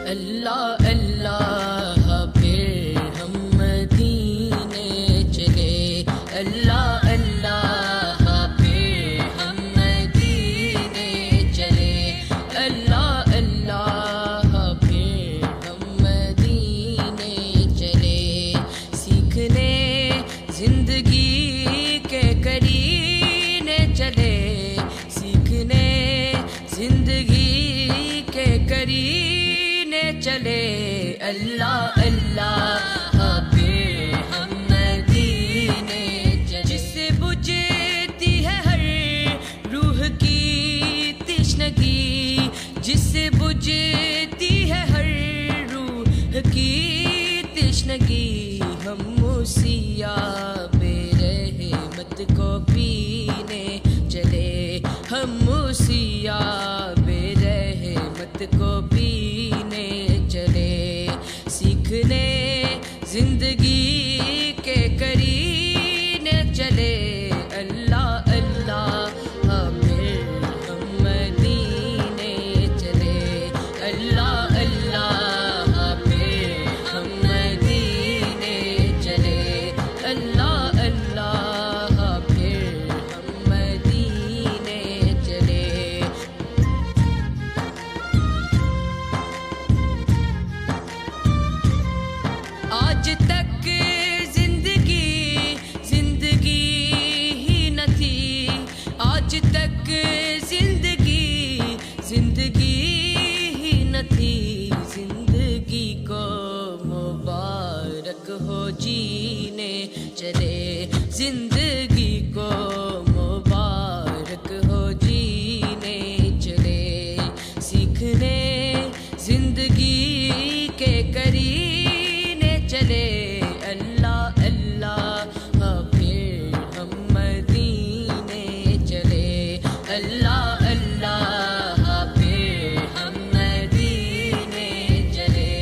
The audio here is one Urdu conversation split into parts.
اللہ اللہ پھر ہم مدینے چلے، اللہ اللہ پھر ہم مدینے چلے، اللہ اللہ پھر ہم مدینے چلے، سیکھنے زندگی کے کرینے چلے، سیکھنے زندگی کے کرینے چلے، اللہ اللہ پھر ہم مدینے چلے، جس سے بجھتی ہے ہر روح کی تشنگی، جس سے بجھتی ہے ہر روح کی تشنگی، ہم اسی آب رحمت کو پینے چلے، ہم اسی آب رحمت کو پینے چلے، سیکھنے زندگی کے کرینے چلے، اللہ اللہ پھر ہم مدینے چلے، اللہ اللہ پھر ہم مدینے چلے، اللہ اللہ پھر ہم مدینے چلے۔ آج تک زندگی ہی نہ تھی، آج تک زندگی ہی نہ تھی، زندگی کو مبارک ہو جینے چلے، زندگی کو مبارک ہو جینے چلے، سیکھنے زندگی کے کرینے چلے، اللہ اللہ پھر ہم مدینے چلے، اللہ اللہ پھر ہم مدینے چلے،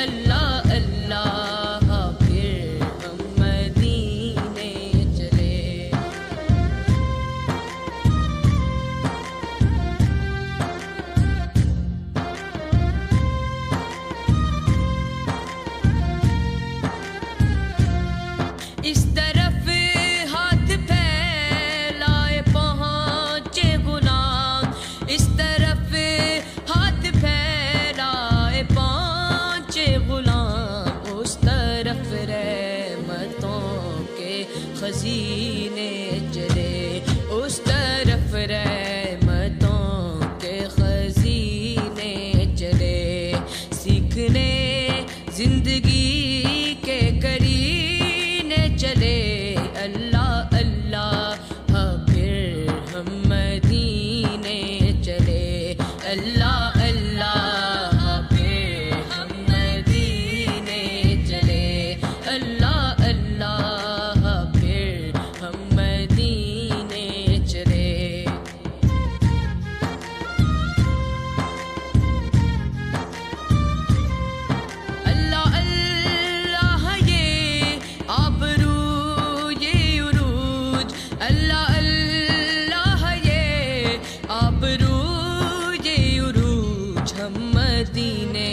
اللہ اللہ پھر ہم مدینے چلے۔ اس طرف ہاتھ پھیلائے پہنچے غلام، اس طرف ہاتھ پھیلائے پہنچے غلام، اس طرف رحمتوں کے خزینے چلے، اس طرف رحمتوں کے خزینے چلے، سیکھنے زندگی کے کرینے چلے، اللہ اللہ پھر ہم مدینے چلے، اللہ اللہ پھر ہم مدینے چلے، اللہ اللہ پھر ہم مدینے چلے۔ اللہ اللہ یہ آبرو یہ عروج، اللہ اللہ یہ آبرو یہ عروج، ہم مدینے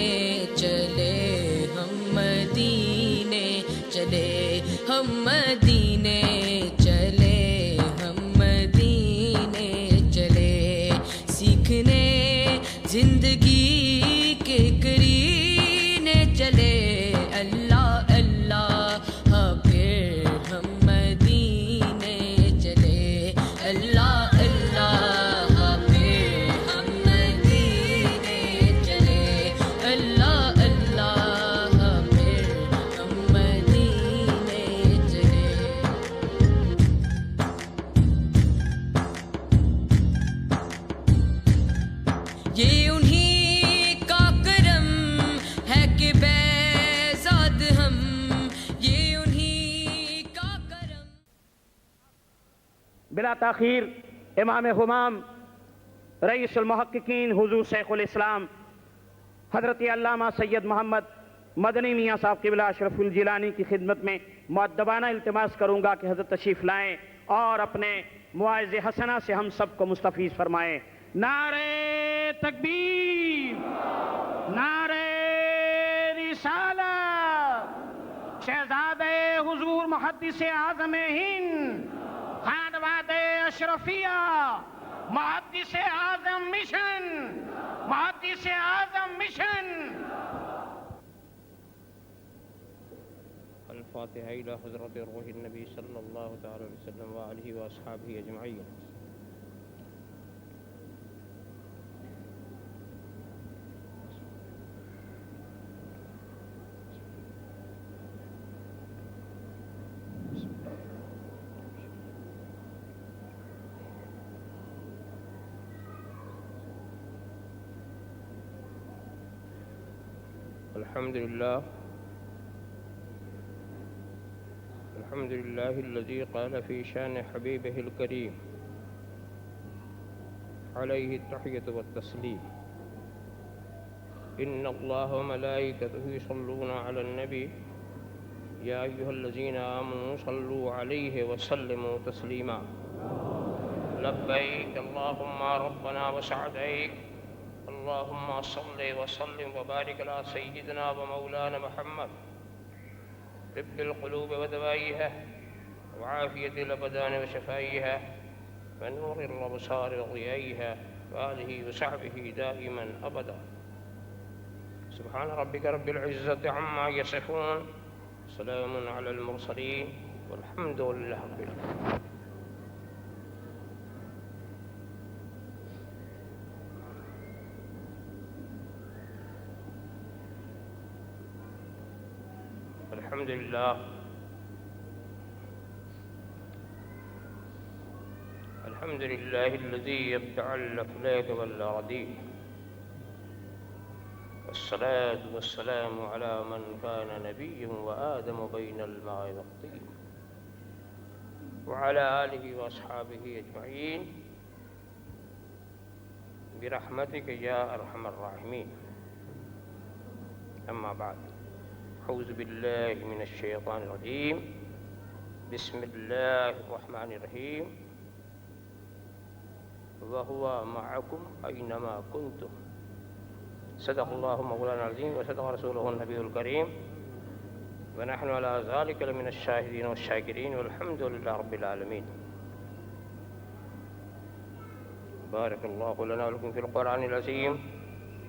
چلے، ہم مدینے چلے، ہم مدینے چلے، ہم مدینے چلے، سیکھنے زندگی کے کرینے چلے، اللہ اللہ پھر ہم مدینے چلے، اللہ اللہ پھر ہم مدینے چلے، اللہ اللہ پھر ہم مدینے چلے۔ یہ انہی کا کرم ہے کہ بیزاد ہم، یہ انہی کا کرم۔ بلا تاخیر امام ہمام رئیس المحققین حضور شیخ الاسلام حضرت علامہ سید محمد مدنی میاں صاحب قبلہ اشرف الجیلانی کی خدمت میں مؤدبانہ التماس کروں گا کہ حضرت تشریف لائیں اور اپنے مواعظ حسنہ سے ہم سب کو مستفیض فرمائیں۔ نعرہ تکبیر، نعرہ رسالت شہزادہ حضور محدث اعظم ہند خانواد اشرفیہ محدث اعظم مشن محدث اعظم مشن الفاتحة إلى حضرة روح النبي صلى الله عليه وسلم وآله وأصحابه أجمعين. الحمد لله الذي قال في شان حبيبه الكريم عليه التحية والتسليم إن الله وملائكته يصلون على النبي يا أيها الذين آمنوا صلوا عليه وسلموا تسليما لبيك اللهم ربنا وسعديك اللهم صل وسلم وبارك على سيدنا ومولانا محمد طب القلوب ودوائها وعافية الأبدان وشفائها ونور الأبصار وضيائها وآله وصحبه دائما أبدا. سبحان ربك رب العزة عما يصفون سلام على المرسلين والحمد لله رب العالمين. الحمد لله الذي يبدع الأفلاك والأراضين والصلاة والسلام على من كان نبيا وآدم بين الماء والطين وعلى آله وأصحابه أجمعين برحمتك يا أرحم الراحمين. أما بعد أعوذ بالله من الشيطان الرجيم بسم الله الرحمن الرحيم وهو معكم أينما كنتم صدق الله مولانا العظيم وصدق رسوله النبي الكريم ونحن على ذلك لمن الشاهدين والشاكرين والحمد لله رب العالمين. بارك الله لنا ولكم في القرآن العظيم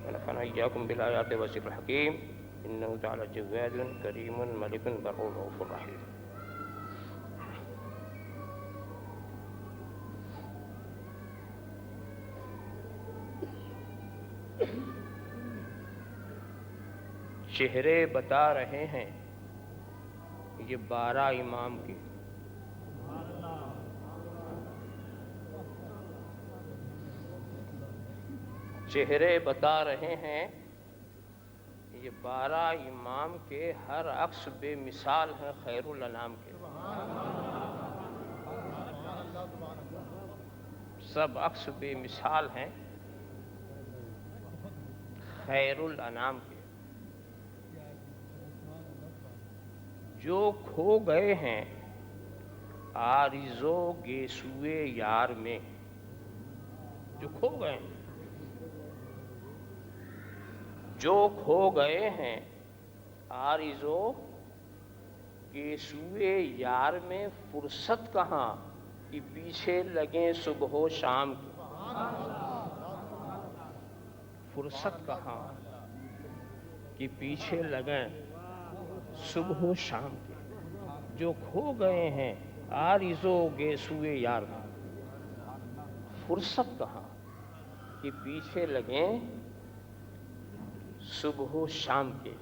ونفعنا إياكم بالآيات والذكر الحكيم إنه تعالى جواد كريم ملك بر رؤوف رحيم. چہرے بتا رہے ہیں یہ 12 امام کے چہرے بتا رہے ہیں یہ 12 امام کے ہر عکس بے مثال ہیں خیر الانام کے. سب عکس بے مثال ہیں خیر الانام کے. جو کھو گئے ہیں عارض و گیسوئے یار میں جو کھو گئے ہیں جو کھو گئے ہیں عارض و گیسوئے یار میں فرصت کہاں کہ پیچھے لگیں صبح و شام کی. فرصت کہاں کہ پیچھے لگیں صبح و شام کے. جو کھو گئے ہیں عارض و گیسوئے یار میں فرصت کہاں کہ پیچھے لگیں صبح و شام کے.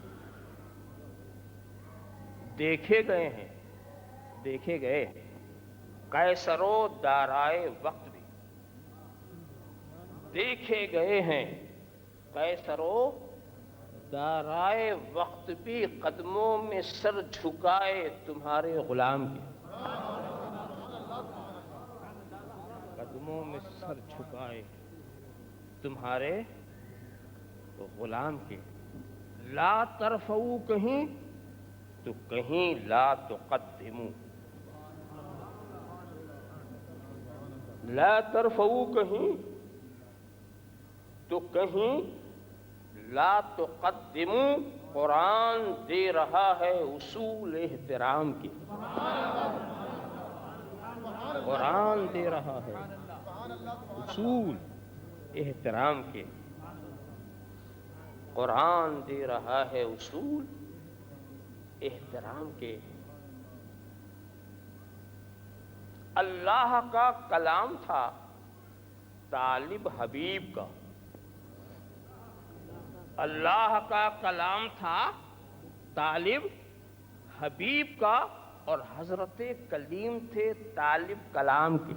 دیکھے گئے ہیں قیصر و دارائے وقت بھی. دیکھے گئے ہیں قیصر و دارائے وقت بھی قدموں میں سر جھکائے تمہارے غلام کے. قدموں میں سر جھکائے تمہارے غلام کے. لا ترفعو کہیں تو کہیں لا تقدمو. لا ترفعو کہیں تو کہیں لا تقدموا، قرآن دے رہا ہے اصول احترام کے، قرآن دے رہا ہے اصول احترام کے، قرآن دے رہا ہے اصول احترام کے۔ اللہ کا کلام تھا طالب حبیب کا، اللہ کا کلام تھا طالب حبیب کا، اور حضرت کلیم تھے طالب کلام کے،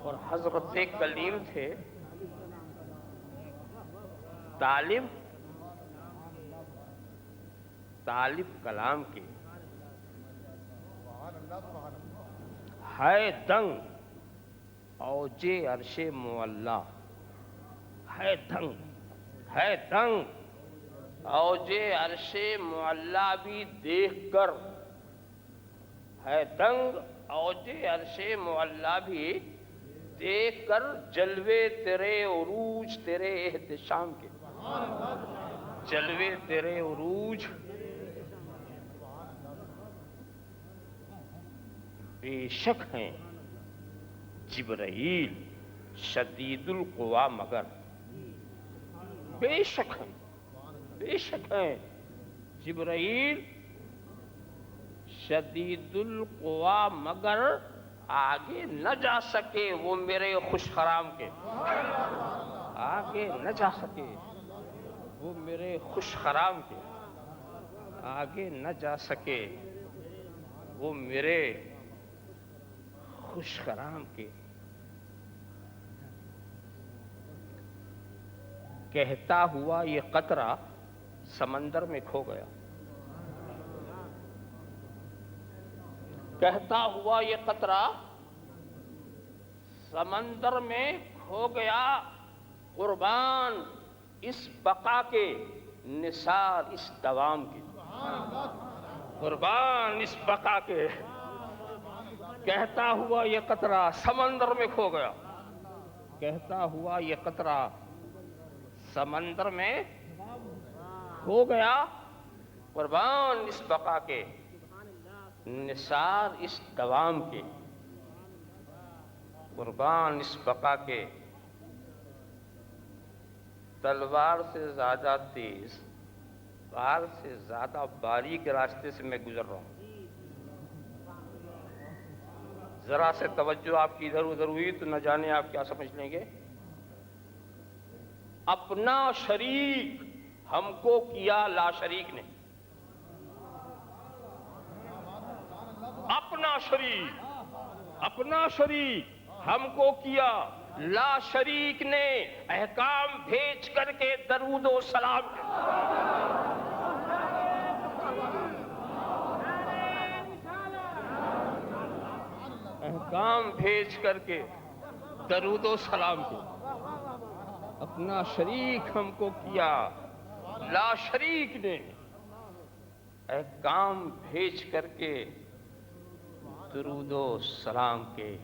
اور حضرت کلیم تھے طالب کلام کے۔ ہے دنگ اوج عرش معلا، ہے دنگ اوج عرش معلا بھی دیکھ کر، ہے دنگ اوج عرش معلا بھی دیکھ کر، جلوے تیرے عروج تیرے احتشام کے، جلوے تیرے عروج بے شک ہیں جبرائیل شدید القوا، مگر بے شک ہیں جبرائیل شدید القوا، مگر آگے نہ جا سکے وہ میرے خوش خرام کے، آگے نہ جا سکے وہ میرے خوش خرام کے، آگے نہ جا سکے وہ میرے خوش خرام کے۔ کہتا ہوا یہ قطرہ سمندر میں کھو گیا، کہتا ہوا یہ قطرہ سمندر میں کھو گیا، قربان اس بقا کے نثار اس دوام کے، قربان اس بقا کے۔ کہتا ہوا یہ قطرہ سمندر میں کھو گیا، کہتا ہوا یہ قطرہ سمندر میں کھو گیا، قربان اس بقا کے نثار اس دوام کے، قربان اس بقا کے۔ تلوار سے زیادہ تیز، غار سے زیادہ باریک راستے سے میں گزر رہا ہوں، ذرا سے توجہ آپ کی ادھر ادھر ہوئی تو نہ جانے آپ کیا سمجھ لیں گے۔ اپنا شریک ہم کو کیا لا شریک نے، اپنا شریک ہم کو کیا لا شریک نے، احکام بھیج کر کے درود و سلام، احکام بھیج کر کے درود و سلام کے۔ اپنا شریک ہم کو کیا لا شریک نے، احکام بھیج کر کے درود و سلام کے۔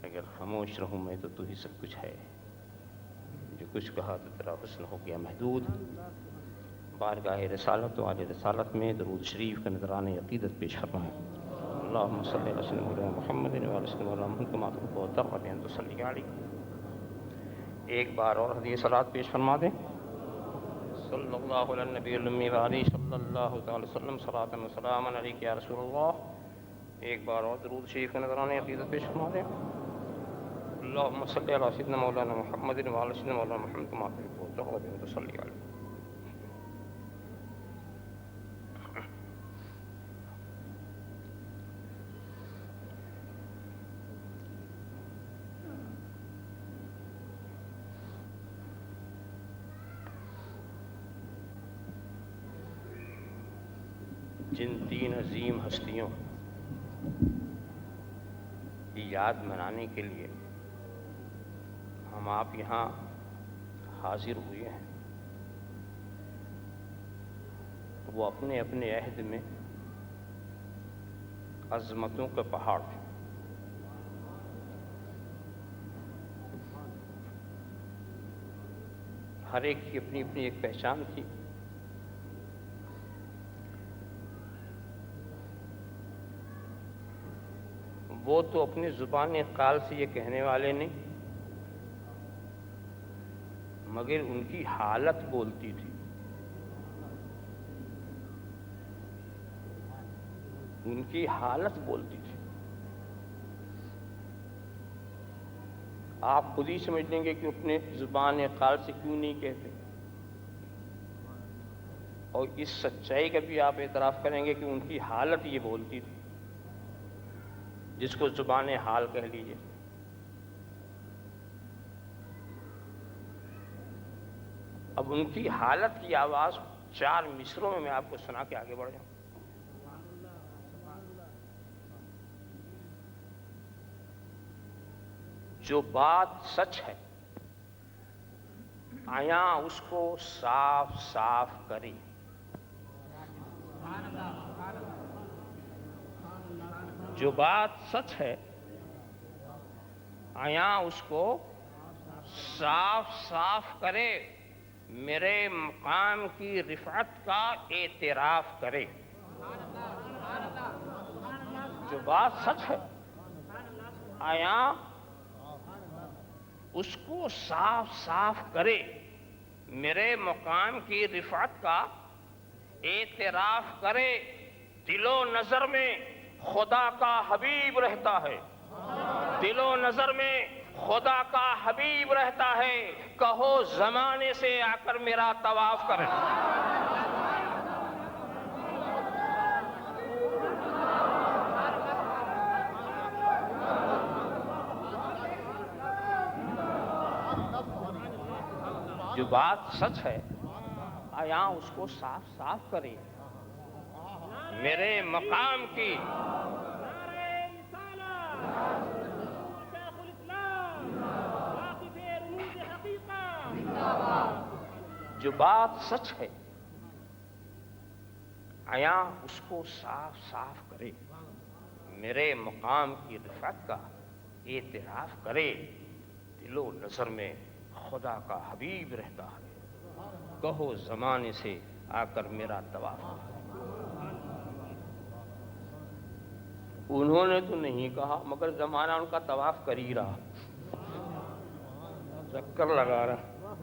اگر خاموش رہوں میں تو ہی سب کچھ ہے، جو کچھ کہا تو تیرا حسن ہو گیا محدود۔ بارگاہ رسالت و آل رسالت میں درود شریف کا نذرانِ عقیدت پیش فرمائیں۔ اللہم صلی علی سیدنا محمد و علی سیدنا محمد کما تحب و ترضى ان تصلی علیہ۔ ایک بار اور ہدیہ صلوات پیش فرما دیں۔ صلی اللہ علی النبی الامی و علیہ صلی اللہ تعالی وسلم صلاۃ و سلاما علیک یا رسول اللہ۔ ایک بار اور درود شریف کا نذرانِ عقیدت پیش فرما دیں۔ اللہم صلی علی سیدنا مولانا محمد و علی سیدنا مولانا محمد کما تحب و ترضى ان تصلی علیہ۔ جن تین عظیم ہستیوں کی یاد منانے کے لیے ہم آپ یہاں حاضر ہوئے ہیں، وہ اپنے اپنے عہد میں عظمتوں کے پہاڑ تھے۔ ہر ایک کی اپنی اپنی ایک پہچان تھی. وہ تو اپنی زبان قال سے یہ کہنے والے نہیں، مگر ان کی حالت بولتی تھی. ان کی حالت بولتی تھی. آپ خود ہی سمجھ لیں گے کہ اپنے زبان قال سے کیوں نہیں کہتے، اور اس سچائی کا بھی آپ اعتراف کریں گے کہ ان کی حالت یہ بولتی تھی، جس کو زبان حال کہہ لیجیے. اب ان کی حالت کی آواز 4 مصروں میں آپ کو سنا کے آگے بڑھ جاؤں. جو بات سچ ہے آیا اس کو صاف صاف کرے. جو بات سچ ہے آیا اس کو صاف صاف کرے، میرے مقام کی رفعت کا اعتراف کرے. جو بات سچ ہے آیا اس کو صاف صاف کرے، میرے مقام کی رفعت کا اعتراف کرے. دل و نظر میں خدا کا حبیب رہتا ہے، دل و نظر میں خدا کا حبیب رہتا ہے. کہو زمانے سے آ کر میرا طواف کرے. جو بات سچ ہے آیا اس کو صاف صاف کرے، میرے مقام کی جو بات سچ ہے آیا اس کو صاف صاف کرے، میرے مقام کی رفعت کا اعتراف کرے. دل و نظر میں خدا کا حبیب رہتا ہے، کہو زمانے سے آ کر میرا طواف کرے. انہوں نے تو نہیں کہا، مگر زمانہ ان کا طواف کر ہی رہا، چکر لگا رہا.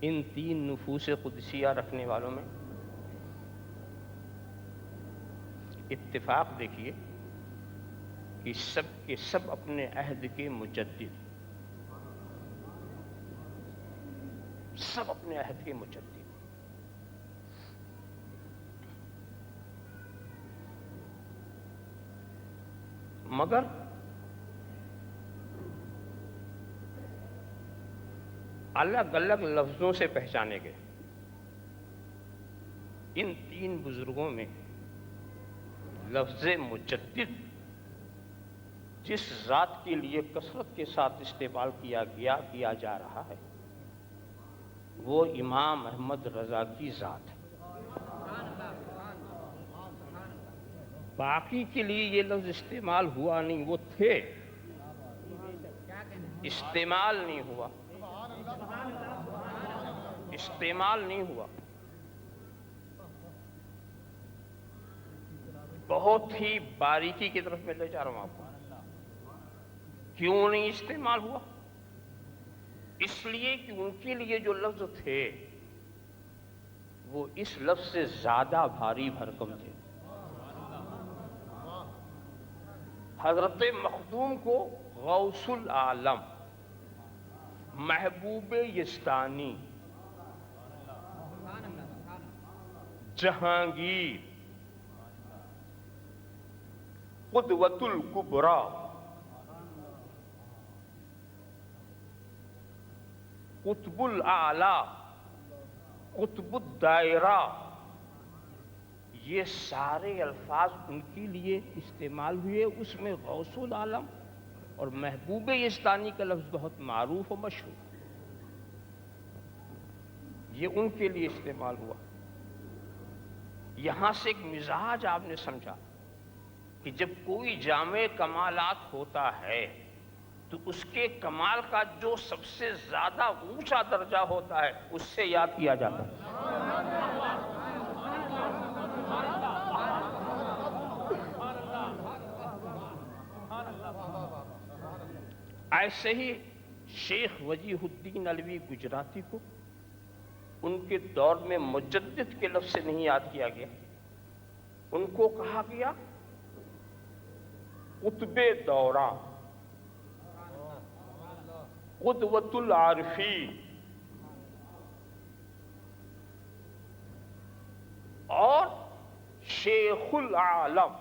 ان 3 نفوس قدسیہ رکھنے والوں میں اتفاق دیکھیے کہ سب کے سب اپنے عہد کے مجدد، سب اپنے عہد کے مجدد. مگر الگ الگ لفظوں سے پہچانے گئے. ان 3 بزرگوں میں لفظ مجدد جس ذات کے لیے کثرت کے ساتھ استعمال کیا جا رہا ہے وہ امام احمد رضا کی ذات ہے. باقی کے لیے یہ لفظ استعمال ہوا نہیں، وہ تھے، استعمال نہیں ہوا، استعمال نہیں ہوا. بہت ہی باریکی کی طرف میں لے جا رہا ہوں آپ کو. کیوں نہیں استعمال ہوا؟ اس لیے کہ ان کے لیے جو لفظ تھے وہ اس لفظ سے زیادہ بھاری بھرکم تھے. حضرت مخدوم کو غوث العالم، محبوب یزدانی، جہانگیر، قدوۃ الکبریٰ، قطب الاعلی، قطب الدائرہ، یہ سارے الفاظ ان کے لیے استعمال ہوئے. اس میں غوث العالم اور محبوب یزدانی کا لفظ بہت معروف و مشہور، یہ ان کے لیے استعمال ہوا. یہاں سے ایک مزاج آپ نے سمجھا کہ جب کوئی جامع کمالات ہوتا ہے تو اس کے کمال کا جو سب سے زیادہ اونچا درجہ ہوتا ہے اس سے یاد کیا جاتا ہے۔ ایسے ہی شیخ وجیہ الدین علوی گجراتی کو ان کے دور میں مجدد کے لفظ سے نہیں یاد کیا گیا، ان کو کہا گیا قطب دورہ، قدوۃ العارفین، اور شیخ العالم،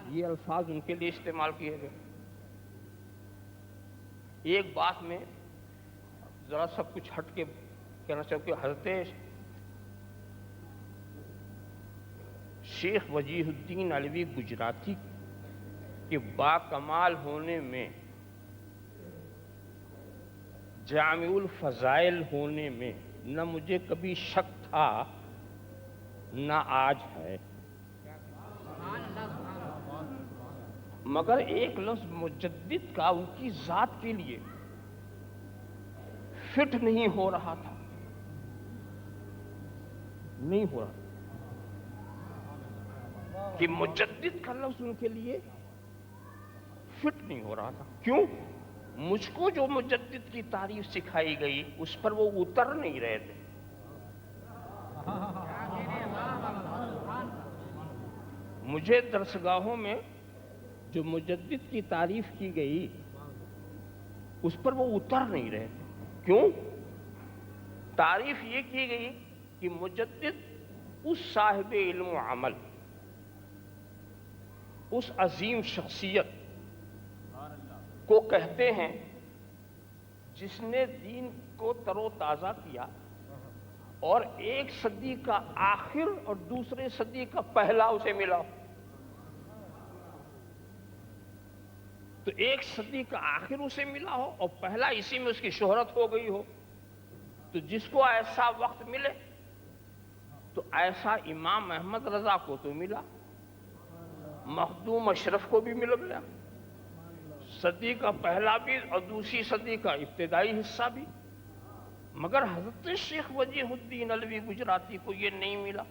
یہ الفاظ ان کے لیے استعمال کیے گئے۔ ایک بات میں ذرا سب کچھ ہٹ کے کہنا چاہوں کہ حضرت شیخ وجیہ الدین علوی گجراتی کے باکمال ہونے میں، جامع الفضائل ہونے میں نہ مجھے کبھی شک تھا نہ آج ہے، مگر ایک لفظ مجدد کا ان کی ذات کے لیے فٹ نہیں ہو رہا تھا، نہیں ہو رہا کہ مجدد کا لفظ ان کے لیے فٹ نہیں ہو رہا تھا۔ کیوں؟ مجھ کو جو مجدد کی تعریف سکھائی گئی اس پر وہ اتر نہیں رہے تھے۔ مجھے درسگاہوں میں جو مجدد کی تعریف کی گئی اس پر وہ اتر نہیں رہے تھے۔ کیوں؟ تعریف یہ کی گئی کہ مجدد اس صاحب علم و عمل، اس عظیم شخصیت کو کہتے ہیں جس نے دین کو تر و تازہ کیا اور ایک صدی کا آخر اور دوسرے صدی کا پہلا اسے ملا۔ تو ایک صدی کا آخر اسے ملا ہو اور پہلا اسی میں اس کی شہرت ہو گئی ہو، تو جس کو ایسا وقت ملے تو ایسا امام احمد رضا کو تو ملا، مخدوم اشرف کو بھی مل گیا، صدی کا پہلا بھی اور دوسری صدی کا ابتدائی حصہ بھی، مگر حضرت شیخ وجیہ الدین علوی گجراتی کو یہ نہیں ملا۔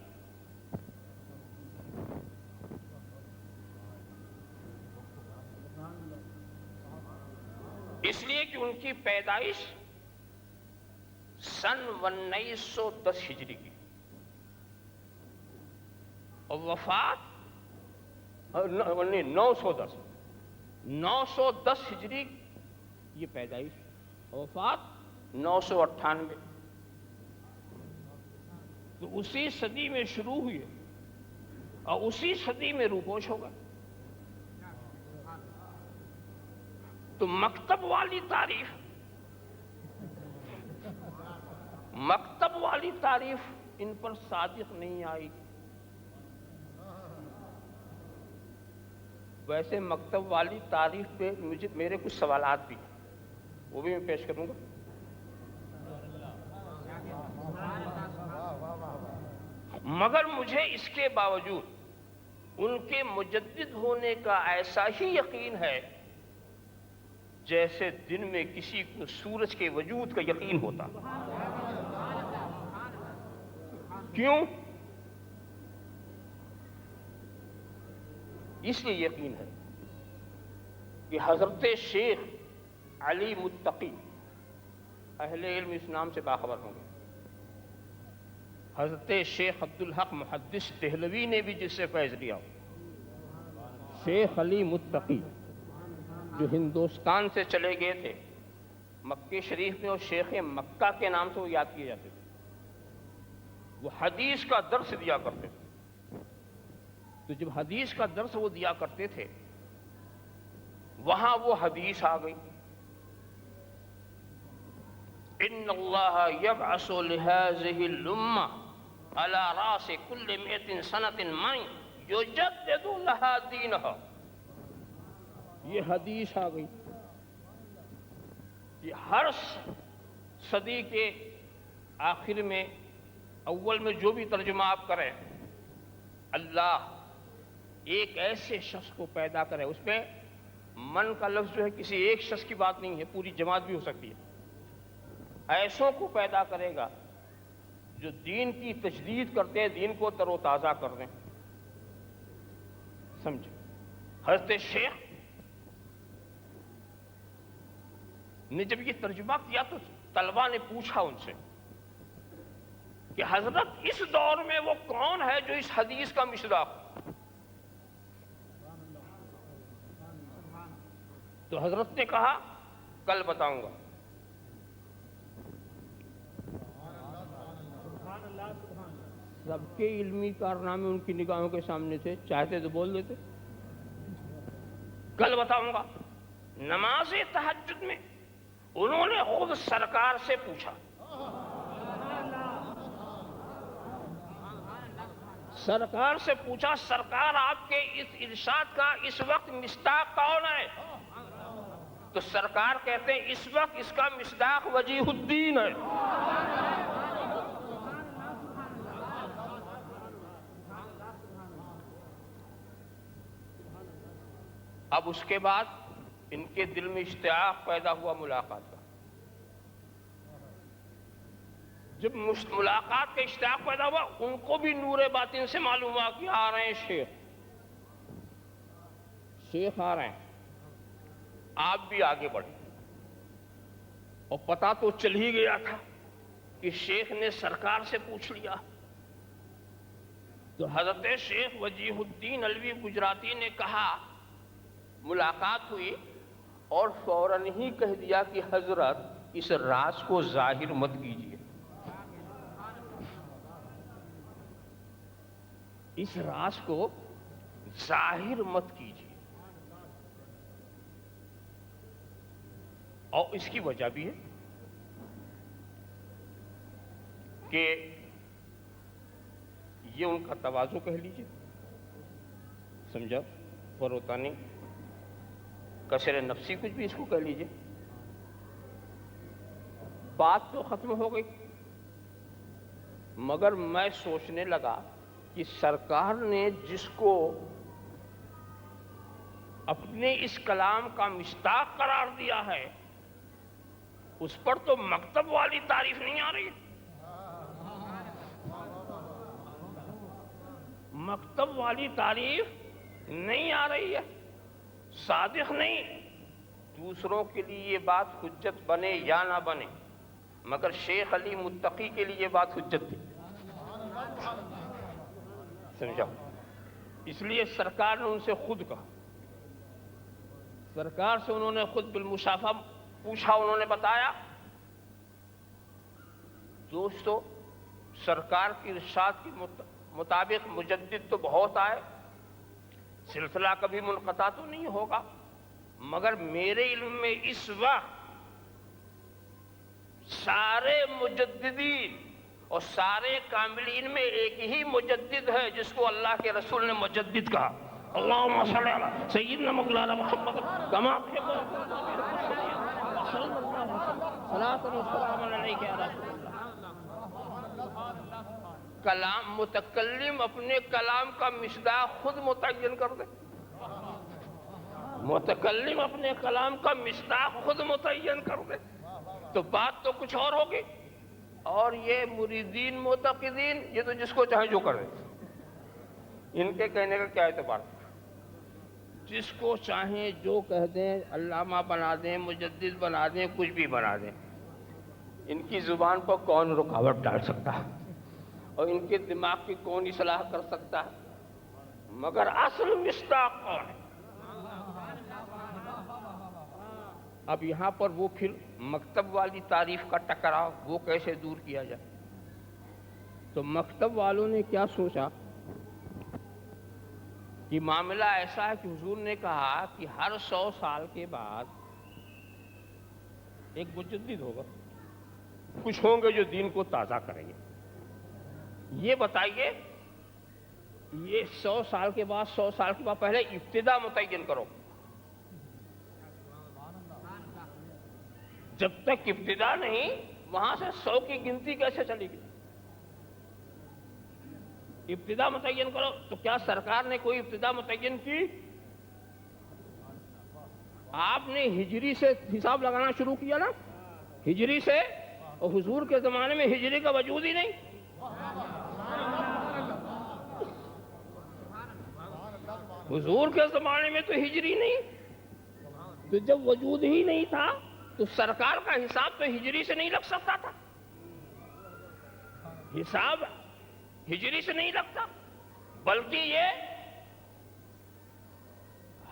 اس لیے کہ ان کی پیدائش سن 1910 ہجری کی اور وفات 910 ہجری یہ پیدائش اور وفات 998، تو اسی صدی میں شروع ہوئی اور اسی صدی میں روپوش ہوگا۔ تو مکتب والی تعریف ان پر صادق نہیں آئی۔ ویسے مکتب والی تعریف پہ میرے کچھ سوالات بھی ہیں، وہ بھی میں پیش کروں گا۔ مگر مجھے اس کے باوجود ان کے مجدد ہونے کا ایسا ہی یقین ہے جیسے دن میں کسی کو سورج کے وجود کا یقین ہوتا۔ کیوں؟ اس لیے یقین ہے کہ حضرت شیخ علی متقی، اہل علم اس نام سے باخبر ہوں گے، حضرت شیخ عبدالحق محدث دہلوی نے بھی جس سے فیض لیا، شیخ علی متقی جو ہندوستان سے چلے گئے تھے مکہ شریف میں، اور شیخ مکہ کے نام سے وہ یاد کیے جاتے تھے، وہ حدیث کا درس دیا کرتے تھے۔ تو جب حدیث کا درس وہ دیا کرتے تھے وہاں وہ حدیث آ گئی، ان اللہ یبعث لہذہ الامہ علی راس کل 100 سنۃ من یجدد لہا دینہا۔ یہ حدیث آ گئی کہ ہر صدی کے آخر میں اول میں جو بھی ترجمہ آپ کریں، اللہ ایک ایسے شخص کو پیدا کرے، اس میں من کا لفظ جو ہے کسی ایک شخص کی بات نہیں ہے، پوری جماعت بھی ہو سکتی ہے، ایسوں کو پیدا کرے گا جو دین کی تجدید کرتے ہیں، دین کو تر و تازہ کر دیں. سمجھے؟ حضرت شیخ نے جب یہ ترجمہ کیا تو طلبہ نے پوچھا ان سے کہ حضرت اس دور میں وہ کون ہے جو اس حدیث کا مصداق؟ تو حضرت نے کہا کل بتاؤں گا. سب کے علمی کارنامے ان کی نگاہوں کے سامنے تھے، چاہتے تو بول دیتے کل بتاؤں گا. نماز تہجد میں انہوں نے خود سرکار سے پوچھا، سرکار سے پوچھا سرکار آپ کے اس ارشاد کا اس وقت مصداق کون ہے؟ تو سرکار کہتے ہیں اس وقت اس کا مصداق وجیہ الدین ہے. اب اس کے بعد ان کے دل میں اشتیاق پیدا ہوا ملاقات کا. جب ملاقات کا اشتیاق پیدا ہوا ان کو بھی نور باطن سے معلوم ہوا کہ آ رہے ہیں شیخ آ رہے ہیں، آپ بھی آگے بڑھیں. اور پتہ تو چل ہی گیا تھا کہ شیخ نے سرکار سے پوچھ لیا. تو حضرت شیخ وجیہ الدین علوی گجراتی نے کہا، ملاقات ہوئی اور فوراً ہی کہہ دیا کہ حضرت اس راز کو ظاہر مت کیجیے، اس راز کو ظاہر مت کیجیے. اور اس کی وجہ بھی ہے کہ یہ ان کا تواضع کہہ لیجیے، سمجھا، فروتانی کثر نفسی کچھ بھی اس کو کہہ لیجیے. بات تو ختم ہو گئی، مگر میں سوچنے لگا کہ سرکار نے جس کو اپنے اس کلام کا مصداق قرار دیا ہے اس پر تو مکتب والی تعریف نہیں آ رہی، مکتب والی تعریف نہیں آ رہی ہے. صادق نہیں، دوسروں کے لیے یہ بات حجت بنے یا نہ بنے، مگر شیخ علی متقی کے لیے یہ بات حجت تھی. سمجھا؟ اس لیے سرکار نے ان سے خود کہا، سرکار سے انہوں نے خود بالمشافہ پوچھا، انہوں نے بتایا. دوستو، سرکار کی ارشاد کے مطابق مجدد تو بہت آئے، سلسلہ کبھی منقطع تو نہیں ہوگا، مگر میرے علم میں اس وقت سارے مجددین اور سارے کاملین میں ایک ہی مجدد ہے جس کو اللہ کے رسول نے مجدد کہا. اللہم صلی علی سیدنا مولانا محمد کما تحب صلی اللہ علیہ وسلم صلاۃ و سلام علیک یا رسول اللہ. کلام متکلم اپنے کلام کا مصداق خود متعین کر دے، متکلم اپنے کلام کا مصداق خود متعین کر دے تو بات تو کچھ اور ہوگی. اور یہ مریدین معتقدین یہ تو جس کو چاہے جو کرے، ان کے کہنے کا کیا اعتبار، جس کو چاہیں جو کہہ دیں، علامہ بنا دیں، مجدد بنا دیں، کچھ بھی بنا دیں. ان کی زبان پر کون رکاوٹ ڈال سکتا ہے اور ان کے دماغ کی کون اصلاح کر سکتا ہے، مگر اصل مصداق کون ہے. اب یہاں پر وہ پھر مکتب والی تعریف کا ٹکراؤ وہ کیسے دور کیا جائے. تو مکتب والوں نے کیا سوچا کہ معاملہ ایسا ہے کہ حضور نے کہا کہ ہر 100 سال کے بعد ایک مجدد ہوگا، کچھ ہوں گے جو دین کو تازہ کریں گے. یہ بتائیے، یہ 100 سال کے بعد 100 سال کے بعد پہلے ابتدا متعین کرو. جب تک ابتدا نہیں وہاں سے 100 کی گنتی کیسے چلے گی؟ ابتدا متعین کرو. تو کیا سرکار نے کوئی ابتدا متعین کی؟ آپ نے ہجری سے حساب لگانا شروع کیا نا، ہجری سے، اور حضور کے زمانے میں ہجری کا وجود ہی نہیں. حضور کے زمانے میں تو ہجری نہیں، تو جب وجود ہی نہیں تھا تو سرکار کا حساب تو ہجری سے نہیں لگ سکتا تھا. حساب ہجری سے نہیں لگتا، بلکہ یہ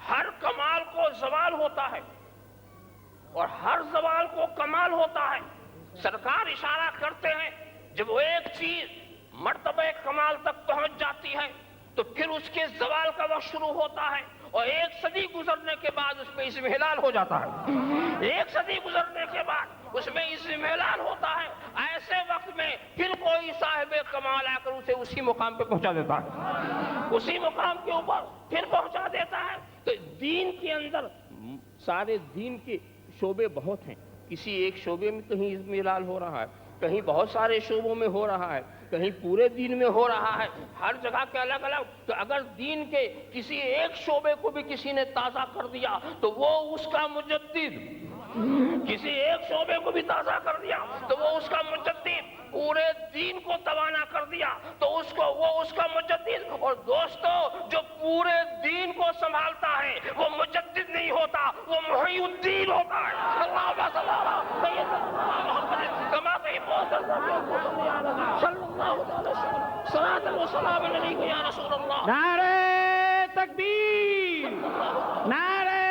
ہر کمال کو زوال ہوتا ہے اور ہر زوال کو کمال ہوتا ہے. سرکار اشارہ کرتے ہیں جب وہ ایک چیز مرتبہ کمال تک پہنچ جاتی ہے تو پھر اس کے زوال کا وقت شروع ہوتا ہے، اور ایک صدی گزرنے کے بعد اس پہ اضمحلال ہو جاتا ہے. ایک صدی گزرنے کے بعد اس میں اضمحلال ہوتا ہے. ایسے وقت میں پھر کوئی صاحب کمال آ کر اسے اسی مقام پہ پہنچا دیتا ہے، اسی مقام کے اوپر پھر پہنچا دیتا ہے. تو دین کے اندر سارے دین کے شعبے بہت ہیں، کسی ایک شعبے میں کہیں اضمحلال ہو رہا ہے، کہیں بہت سارے شعبوں میں ہو رہا ہے، کہیں پورے دین میں ہو رہا ہے، ہر جگہ کے الگ الگ. تو اگر دین کے کسی ایک شعبے کو بھی کسی نے تازہ کر دیا تو وہ اس کا مجدد، کسی ایک شعبے کو بھی تازہ کر دیا تو وہ اس کا مجدد، پورے دین کو توانا کر دیا تو وہ اس کا مجدد. اور دوستو، جو پورے دین کو سنبھالتا ہے وہ مجدد نہیں ہوتا، وہ محی الدین ہوتا ہے. اللہم صلی علی سیدنا محمد کما تحب صلی اللہ علیہ وسلم صلاۃ و سلام علیک یا رسول اللہ. نعرہ تکبیر، نعرہ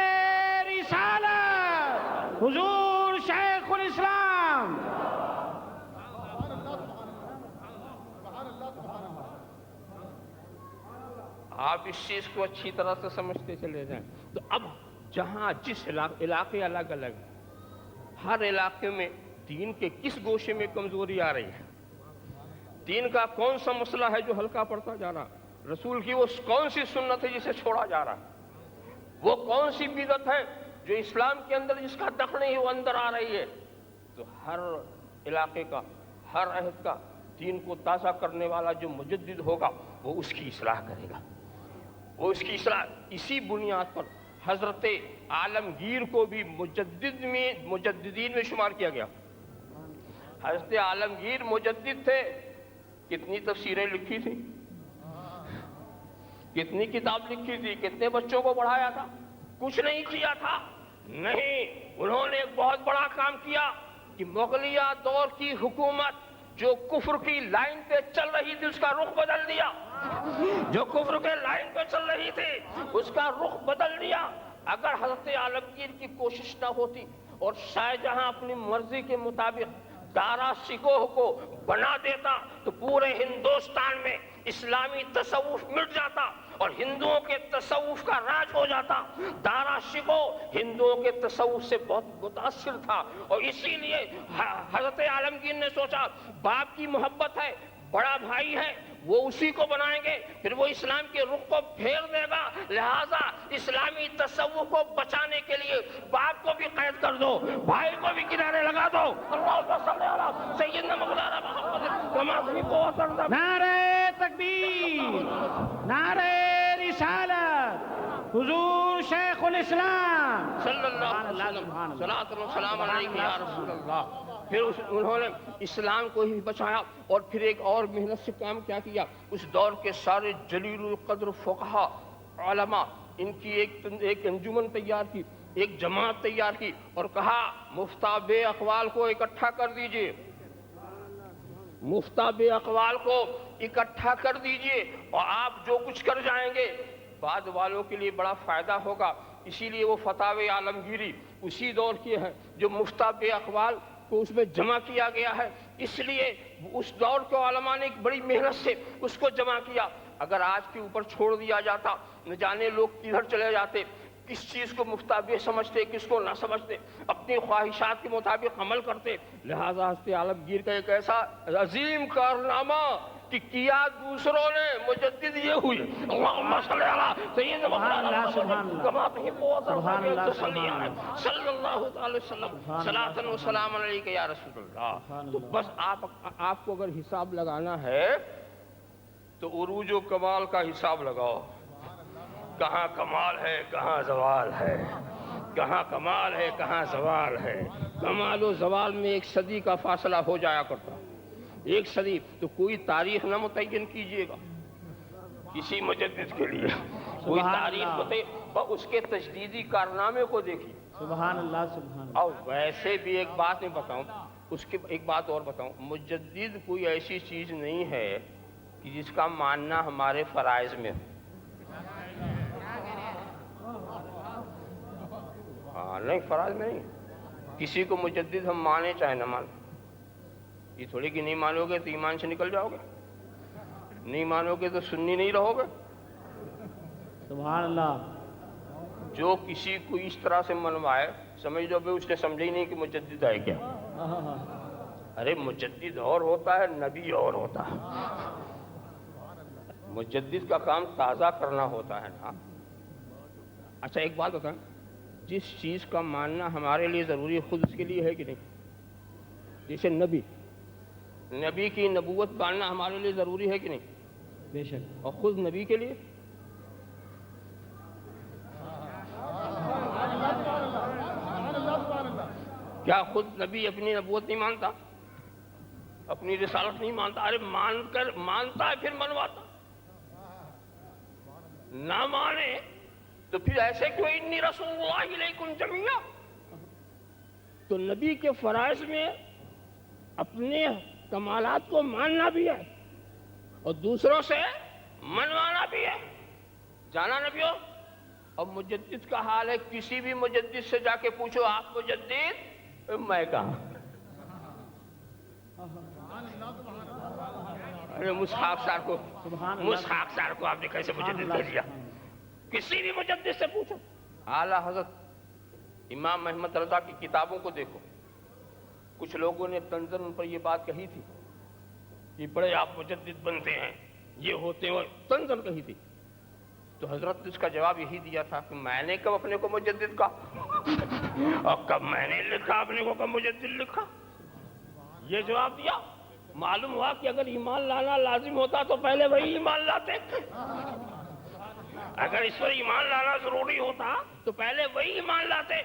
رسالت، حضور شیخ الاسلام. آپ اس چیز کو اچھی طرح سے سمجھتے چلے جائیں. تو اب جہاں جس علاقے الگ الگ، ہر علاقے میں دین کے کس گوشے میں کمزوری آ رہی ہے، دین کا کون سا مسئلہ ہے جو ہلکا پڑتا جا رہا، رسول کی وہ کون سی سنت ہے جسے چھوڑا جا رہا، وہ کون سی بدعت ہے جو اسلام کے اندر جس کا دخل نہیں وہ اندر آ رہی ہے. تو ہر علاقے کا، ہر عہد کا دین کو تازہ کرنے والا جو مجدد ہوگا وہ اس کی اصلاح کرے گا، وہ اس کی اصلاح. اسی بنیاد پر حضرت عالمگیر کو بھی مجددین میں شمار کیا گیا. حضرت عالمگیر مجدد تھے. کتنی تفسیریں لکھی تھی، کتنی کتاب لکھی تھی، کتنے بچوں کو پڑھایا تھا، کچھ نہیں کیا تھا. نہیں، انہوں نے ایک بہت بڑا کام کیا کہ مغلیہ دور کی حکومت جو کفر کی لائن پہ چل رہی تھی اس کا رخ بدل دیا، جو کفر کے لائن پہ چل رہی تھی اس کا رخ بدل دیا. اگر حضرت عالمگیر کی کوشش نہ ہوتی اور شاہ جہاں اپنی مرضی کے مطابق دارا شکوہ کو بنا دیتا تو پورے ہندوستان میں اسلامی تصوف مٹ جاتا اور ہندوؤں کے تصوف کا راج ہو جاتا. دارا شکوہ ہندوؤں کے تصوف سے بہت متاثر تھا اور اسی لیے حضرت عالمگیر نے سوچا باپ کی محبت ہے، بڑا بھائی ہے، وہ اسی کو بنائیں گے، پھر وہ اسلام کے رخ کو پھیر دے گا. لہذا اسلامی تصوف کو بچانے کے لیے باپ کو بھی قید کر دو، بھائی کو بھی کنارے لگا دو. اللہم صلی علی سیدنا مولانا محمد کما تحب. نعرہ تکبیر، نعرہ رسالت، حضور شیخ الاسلام صلی اللہ علیہ وسلم صلاۃ و سلام علیک یا رسول اللہ. پھر انہوں نے اسلام کو ہی بچایا اور پھر ایک اور محنت سے کام کیا کیا. اس دور کے سارے جلیل القدر فقہا علماء، ان کی ایک انجمن تیار کی، ایک جماعت تیار کی اور کہا مفتاب اقوال کو اکٹھا کر دیجئے، مفتاب اقوال کو اکٹھا کر دیجئے اور آپ جو کچھ کر جائیں گے بعد والوں کے لیے بڑا فائدہ ہوگا. اسی لیے وہ فتاوی عالمگیری اسی دور کی ہے جو مفتاب اقوال کو اس میں جمع کیا گیا ہے. اس لیے اس دور کے علماء نے ایک بڑی محنت سے اس کو جمع کیا. اگر آج کے اوپر چھوڑ دیا جاتا نہ جانے لوگ کدھر چلے جاتے، کس چیز کو مفتابع سمجھتے کس کو نہ سمجھتے، اپنی خواہشات کے مطابق عمل کرتے. لہذا حضرت عالمگیر کا ایک ایسا عظیم کارنامہ کہ کیا دوسروں نے، مجدد یہ ہوئی. اللہم صلی علی سیدنا محمد کما تحب صلی اللہ علیہ وسلم صلاۃ و سلام علیک یا رسول اللہ. تو بس آپ کو اگر حساب لگانا ہے تو عروج و کمال کا حساب لگاؤ، کہاں کمال ہے کہاں زوال ہے، کہاں کمال ہے کہاں زوال ہے. کمال و زوال میں 1 صدی کا فاصلہ ہو جایا کرتا. 1 صدی تو کوئی تاریخ نہ متعین کیجئے گا کسی مجدد کے لیے. کوئی تاریخ بتائیے اور اس کے تجدیدی کارنامے کو دیکھیے. سبحان اللہ سبحان اللہ. اور ویسے بھی ایک بات میں بتاؤں, اس کی ایک بات اور بتاؤں, مجدد کوئی ایسی چیز نہیں ہے کہ جس کا ماننا ہمارے فرائض میں ہو. ہاں نہیں, فرائض میں نہیں. کسی کو مجدد ہم مانے چاہے نہ مانے, یہ تھوڑی کہ نہیں مانو گے تو ایمان سے نکل جاؤ گے, نہیں مانو گے تو سنی نہیں رہو گے. سبحان اللہ. جو کسی کو اس طرح سے منوائے سمجھ لو بھائی اس نے سمجھا ہی نہیں کہ مجدد ہے کیا. ارے مجدد اور ہوتا ہے, نبی اور ہوتا ہے. مجدد کا کام تازہ کرنا ہوتا ہے نا. اچھا ایک بات بتائیں, جس چیز کا ماننا ہمارے لیے ضروری ہے خود اس کے لیے ہے کہ نہیں؟ جیسے نبی کی نبوت ماننا ہمارے لیے ضروری ہے کہ نہیں؟ بے شک. اور خود نبی کے لیے کیا خود نبی اپنی نبوت نہیں مانتا, اپنی رسالت نہیں مانتا؟ ارے مانتا ہے پھر منواتا. نہ مانے تو پھر ایسے کیوں انی رسول اللہ الیکم جمیعا. تو نبی کے فرائض میں اپنے کمالات کو ماننا بھی ہے اور دوسروں سے منوانا بھی ہے. جانا نبیوں. اور مجدد کا حال ہے, کسی بھی مجدد سے جا کے پوچھو آپ مجدد, میں کہاں. ارے مسحاق صاحب کو آپ نے کیسے مجدد کر دیا؟ کسی بھی مجدد سے پوچھو. اعلیٰ حضرت امام احمد رضا کی کتابوں کو دیکھو. کچھ لوگوں نے طنزاً ان پر یہ بات کہی تھی کہ بڑے آپ مجدد بنتے ہیں, یہ ہوتے ہیں, طنزاً کہی تھی. تو حضرت نے اس کا جواب یہی دیا تھا کہ میں نے کب اپنے کو مجدد کہا اور کب میں نے لکھا اپنے کو کب مجدد لکھا. یہ جواب دیا. معلوم ہوا کہ اگر ایمان لانا لازم ہوتا تو پہلے وہی ایمان لاتے. اگر اس پر ایمان لانا ضروری ہوتا تو پہلے وہی ایمان لاتے.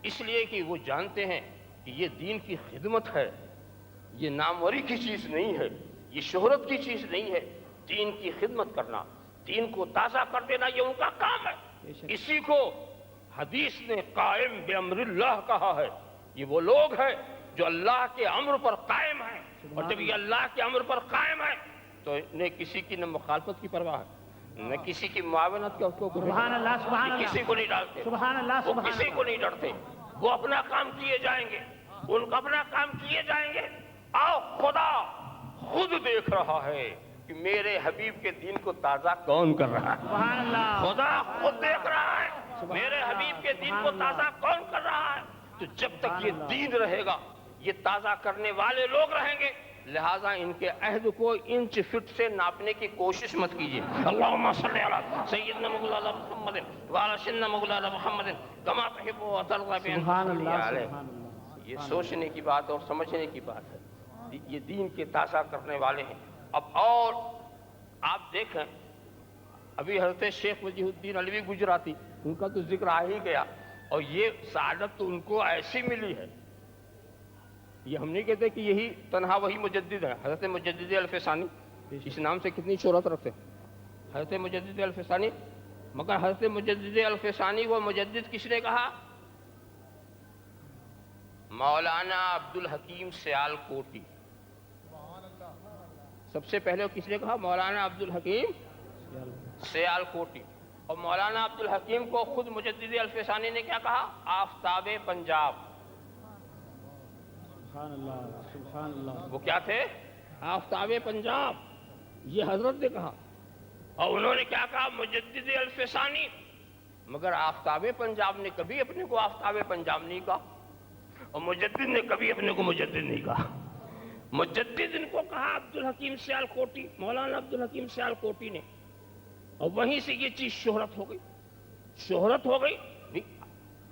اس لیے کہ وہ جانتے ہیں کہ یہ دین کی خدمت ہے, یہ ناموری کی چیز نہیں ہے, یہ شہرت کی چیز نہیں ہے. دین کی خدمت کرنا, دین کو تازہ کر دینا, یہ ان کا کام ہے. اسی کو حدیث نے قائم بامر اللہ کہا ہے. یہ وہ لوگ ہیں جو اللہ کے امر پر قائم ہیں, اور جب یہ اللہ کے امر پر قائم ہے تو نہ کسی کی نہ مخالفت کی پرواہ ہے, نہ کسی کی معاونت کا. سبحان اللہ سبحان اللہ. کسی کو نہیں ڈالتے, سبحان اللہ وہ کسی کو نہیں ڈرتے. وہ اپنا کام کیے جائیں گے, ان کا اپنا کام کیے جائیں گے. آؤ خدا خود دیکھ رہا ہے کہ میرے حبیب کے دین کو تازہ کون کر رہا ہے. سبحان اللہ. خدا خود دیکھ رہا ہے میرے حبیب کے دین کو تازہ کون کر رہا ہے. تو جب تک یہ دین رہے گا, یہ تازہ کرنے والے لوگ رہیں گے, لہذا ان کے عہد کو انچ فٹ سے ناپنے کی کوشش مت کیجیے. اللہم صلی علی سیدنا مولانا محمد وعلی سیدنا مولانا محمد کما تحب و ترضى. سبحان اللہ سبحان اللہ. یہ سوچنے کی بات اور سمجھنے کی بات ہے. یہ دین کے تازہ کرنے والے ہیں. اب اور آپ دیکھیں, ابھی حضرت شیخ وجیہ الدین علوی گجراتی, ان کا تو ذکر آ ہی گیا, اور یہ سعادت تو ان کو ایسی ملی ہے. یہ ہم نہیں کہتے کہ یہی تنہا وہی مجدد ہے. حضرت مجدد الفسانی اس نام سے کتنی شہرت رکھتے ہیں, حضرت مجدد الفسانی. مگر حضرت مجدد الفسانی کو مجدد کس نے کہا؟ مولانا عبد الحکیم سیال کوٹی. سب سے پہلے کس نے کہا؟ مولانا عبد الحکیم سیال کوٹی. اور مولانا عبد الحکیم کو خود مجدد الفسانی نے کیا کہا؟ آفتاب پنجاب. سبحان اللہ سبحان اللہ. وہ کیا تھے؟ آفتاب پنجاب. یہ حضرت نے کہا. اور انہوں نے کیا کہا؟ مجدد الفسانی. مگر آفتاب پنجاب نے کبھی اپنے کو آفتاب پنجاب نہیں کہا, اور مجدد نے کبھی اپنے کو مجدد نہیں کہا. مجدد ان کو کہا عبد الحکیم سیال کوٹی, مولانا عبد الحکیم سیال کوٹی نے. اور وہیں سے یہ چیز شہرت ہو گئی. شہرت ہو گئی.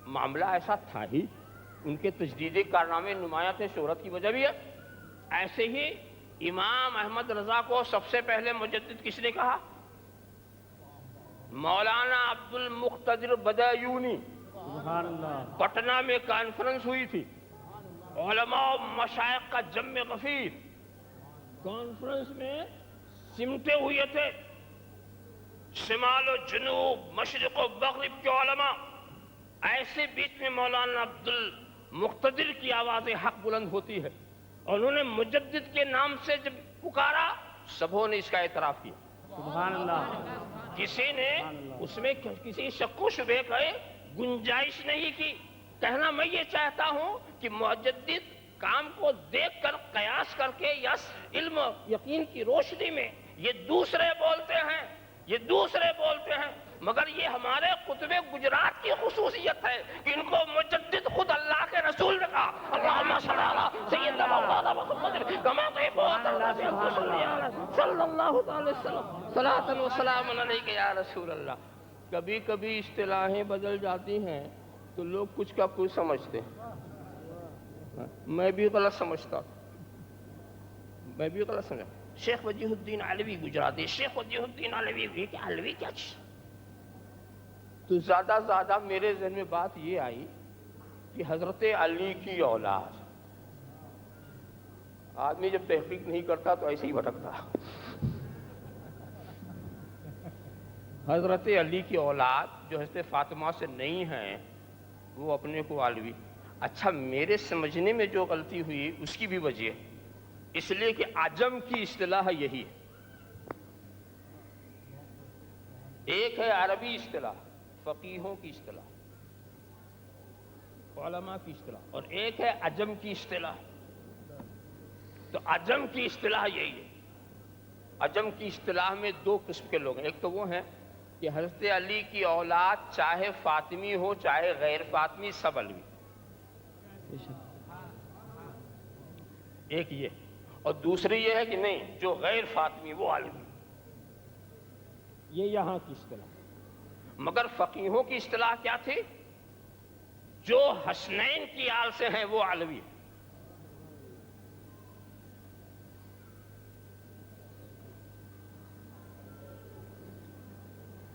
معاملہ ایسا تھا ہی, ان کے تجدیدی کارنامے نمایاں تھے, شہرت کی وجہ بھی ہے. ایسے ہی امام احمد رضا کو سب سے پہلے مجدد کس نے کہا؟ مولانا عبد المقتدر بدایونی. سبحان اللہ. پٹنہ میں کانفرنس ہوئی تھی، علماء و مشائخ کا جم غفیر، کانفرنس میں سمٹے ہوئے تھے شمال و جنوب، مشرق و مغرب کے علماء. ایسے بیچ میں مولانا عبد المقتدر کی آواز حق بلند ہوتی ہے، اور انہوں نے مجدد کے نام سے جب پکارا، سبوں نے اس کا اعتراف کیا. سبحان اللہ. کسی نے اس میں کسی شک و شبہ کا گنجائش نہیں کی. کہنا میں یہ چاہتا ہوں کہ مجدد کام کو دیکھ کر قیاس کر کے یا علم یقین کی روشنی میں یہ دوسرے بولتے ہیں، یہ دوسرے بولتے ہیں، مگر یہ ہمارے قطب گجرات کی خصوصیت ہے کہ ان کو مجدد خود اللہ کے رسول نے کہا، اللہم صلی علی سیدنا مولانا محمد کما تحب وترضى صلی اللہ تعالی وسلم صلاۃ و سلام علیک یا رسول اللہ. کبھی کبھی اصطلاحیں بدل جاتی ہیں تو لوگ کچھ کا کچھ سمجھتے ہیں. میں بھی غلط سمجھتا، میں بھی غلط سمجھا. شیخ وجیہ الدین علوی گجراتی، شیخ وجیہ الدین علوی علوی کیا چیز؟ تو زیادہ میرے ذہن میں بات یہ آئی کہ حضرت علی کی اولاد. آدمی جب تحقیق نہیں کرتا تو ایسے ہی بھٹکتا. حضرت علی کی اولاد جو حضرت فاطمہ سے نہیں ہیں وہ اپنے کو علوی. اچھا، میرے سمجھنے میں جو غلطی ہوئی اس کی بھی وجہ ہے، اس لیے کہ عجم کی اصطلاح یہی ہے. ایک ہے عربی اصطلاح، فقیہوں کی اصطلاح، علماء کی اصطلاح، اور ایک ہے عجم کی اصطلاح. تو عجم کی اصطلاح یہی ہے. عجم کی اصطلاح میں دو قسم کے لوگ ہیں. ایک تو وہ ہیں کہ حضرت علی کی اولاد چاہے فاطمی ہو چاہے غیر فاطمی سب علوی. ایک یہ، اور دوسری یہ ہے کہ نہیں، جو غیر فاطمی وہ علوی. یہ یہاں کی اصطلاح. مگر فقیہوں کی اصطلاح کیا تھی؟ جو حسنین کی آل سے ہیں وہ علوی.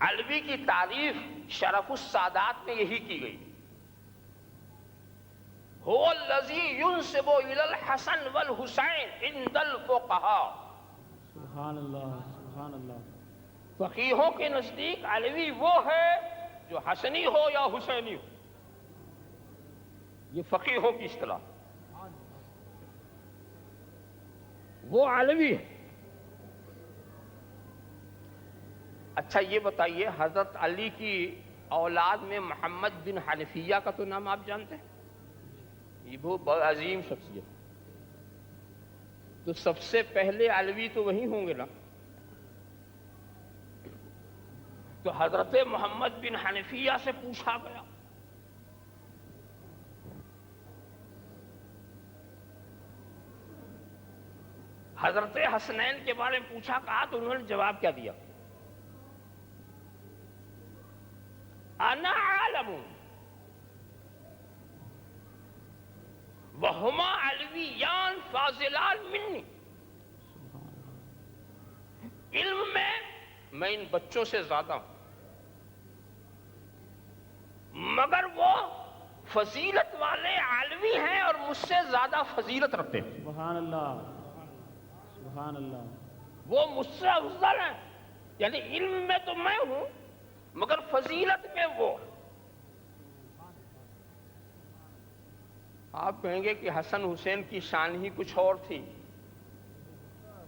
علوی کی تعریف شرف السادات میں یہی کی گئی، هو الذی ينسب الى الحسن والحسین عند الفقہاء. سبحان اللہ. سبحان اللہ. فقیہوں کے نزدیک علوی وہ ہے جو حسنی ہو یا حسینی ہو. یہ فقیہوں کی اصطلاح، وہ علوی ہے. اچھا یہ بتائیے، حضرت علی کی اولاد میں محمد بن حنفیہ کا تو نام آپ جانتے ہیں، یہ بہت عظیم شخصیت. تو سب سے پہلے علوی تو وہی ہوں گے نا. تو حضرت محمد بن حنفیہ سے پوچھا گیا، حضرت حسنین کے بارے میں پوچھا، کہا تو انہوں نے جواب کیا دیا؟ انا عالم وہما علویان فاضلان منی. علم میں ان بچوں سے زیادہ ہوں، مگر وہ فضیلت والے علوی ہیں اور مجھ سے زیادہ فضیلت رکھتے ہیں. سبحان اللہ. سبحان اللہ. وہ مجھ سے افضل ہیں، یعنی علم میں تو میں ہوں مگر فضیلت میں وہ. آپ کہیں گے کہ حسن حسین کی شان ہی کچھ اور تھی،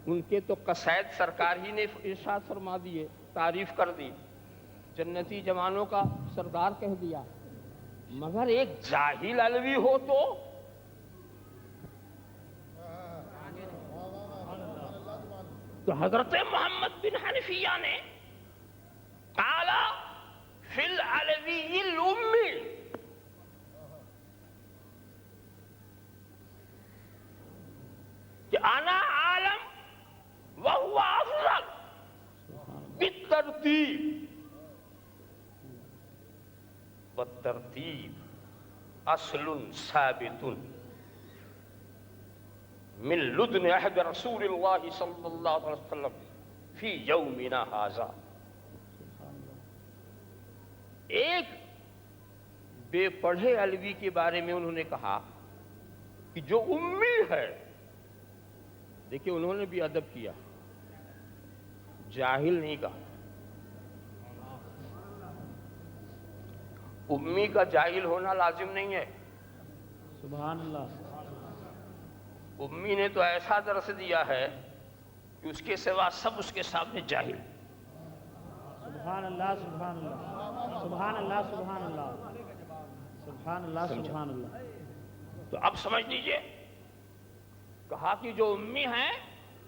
ان کے تو قصائد سرکار ہی نے ارشاد فرما دیے، تعریف کر دی، جنتی جوانوں کا سردار کہہ دیا. مگر ایک جاہل علوی ہو تو حضرت محمد بن حنفیہ نے قال فی العلوی الامی، کہ انا عالم وہو افضل بالترتیب. والترتیب اصل ثابت من لدن عہد رسول اللہ صلی اللہ علیہ وسلم فی یومنا ھذا. ایک بے پڑھے علوی کے بارے میں انہوں نے کہا کہ جو امی ہے، دیکھیں انہوں نے بھی ادب کیا، جاہل نہیں کہا. امی کا جاہل ہونا لازم نہیں ہے. سبحان اللہ. امی نے تو ایسا درس دیا ہے کہ اس کے سوا سب اس کے سامنے جاہل. سبحان اللہ سبحان اللہ سبحان اللہ سبحان اللہ سبحان اللہ سبحان اللہ. تو اب سمجھ لیجئے، کہا کہ جو امی ہیں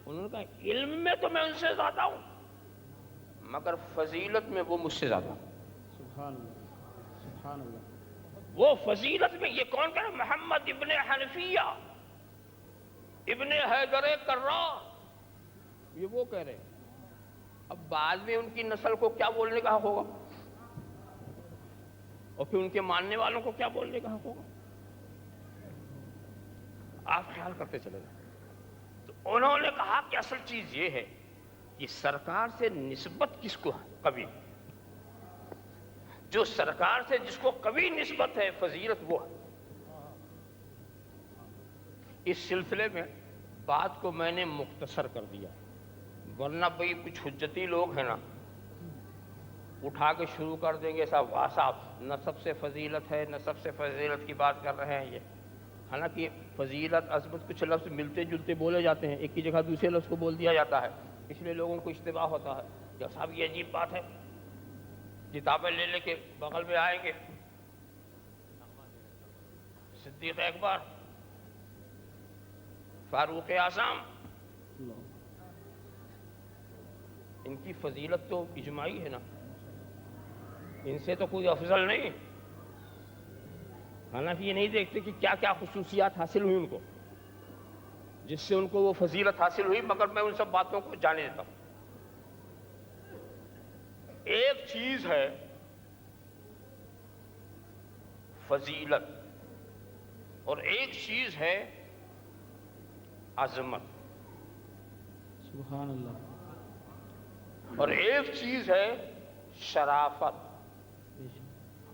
انہوں نے کہا علم میں تو میں ان سے زیادہ ہوں، مگر فضیلت میں وہ مجھ سے زیادہ ہوں. سبحان اللہ سبحان اللہ. وہ فضیلت میں، یہ کون کہہ رہا؟ محمد ابن حنفیہ ابن حیدر کرار، یہ وہ کہہ رہے ہیں. اب بعد میں ان کی نسل کو کیا بولنے کا حق ہوگا، اور پھر ان کے ماننے والوں کو کیا بولنے کا حق ہوگا؟ آپ خیال کرتے چلے جائیں. تو انہوں نے کہا کہ اصل چیز یہ ہے کہ سرکار سے نسبت کس کو ہے؟ کبھی جو سرکار سے جس کو کبھی نسبت ہے فضیلت وہ ہے. اس سلسلے میں بات کو میں نے مختصر کر دیا، ورنہ بھئی کچھ حجتی لوگ ہیں نا، اٹھا کے شروع کر دیں گے صاحب واہ صاحب نسب سے فضیلت ہے، نسب سے فضیلت کی بات کر رہے ہیں. یہ حالانکہ فضیلت عظمت کچھ لفظ ملتے جلتے بولے جاتے ہیں، ایک کی جگہ دوسرے لفظ کو بول دیا جاتا ہے، اس لیے لوگوں کو اشتباہ ہوتا ہے کہ صاحب یہ عجیب بات ہے. کتابیں لے لے کے بغل میں آئیں گے، صدیق اکبر، فاروق اعظم، ان کی فضیلت تو اجماعی ہے نا، ان سے تو کوئی افضل نہیں. حالانکہ یہ نہیں دیکھتے کہ کیا کیا خصوصیات حاصل ہوئی ان کو جس سے ان کو وہ فضیلت حاصل ہوئی، مگر میں ان سب باتوں کو جانے دیتا ہوں. ایک چیز ہے فضیلت اور ایک چیز ہے عظمت. سبحان اللہ. اور ایک چیز ہے شرافت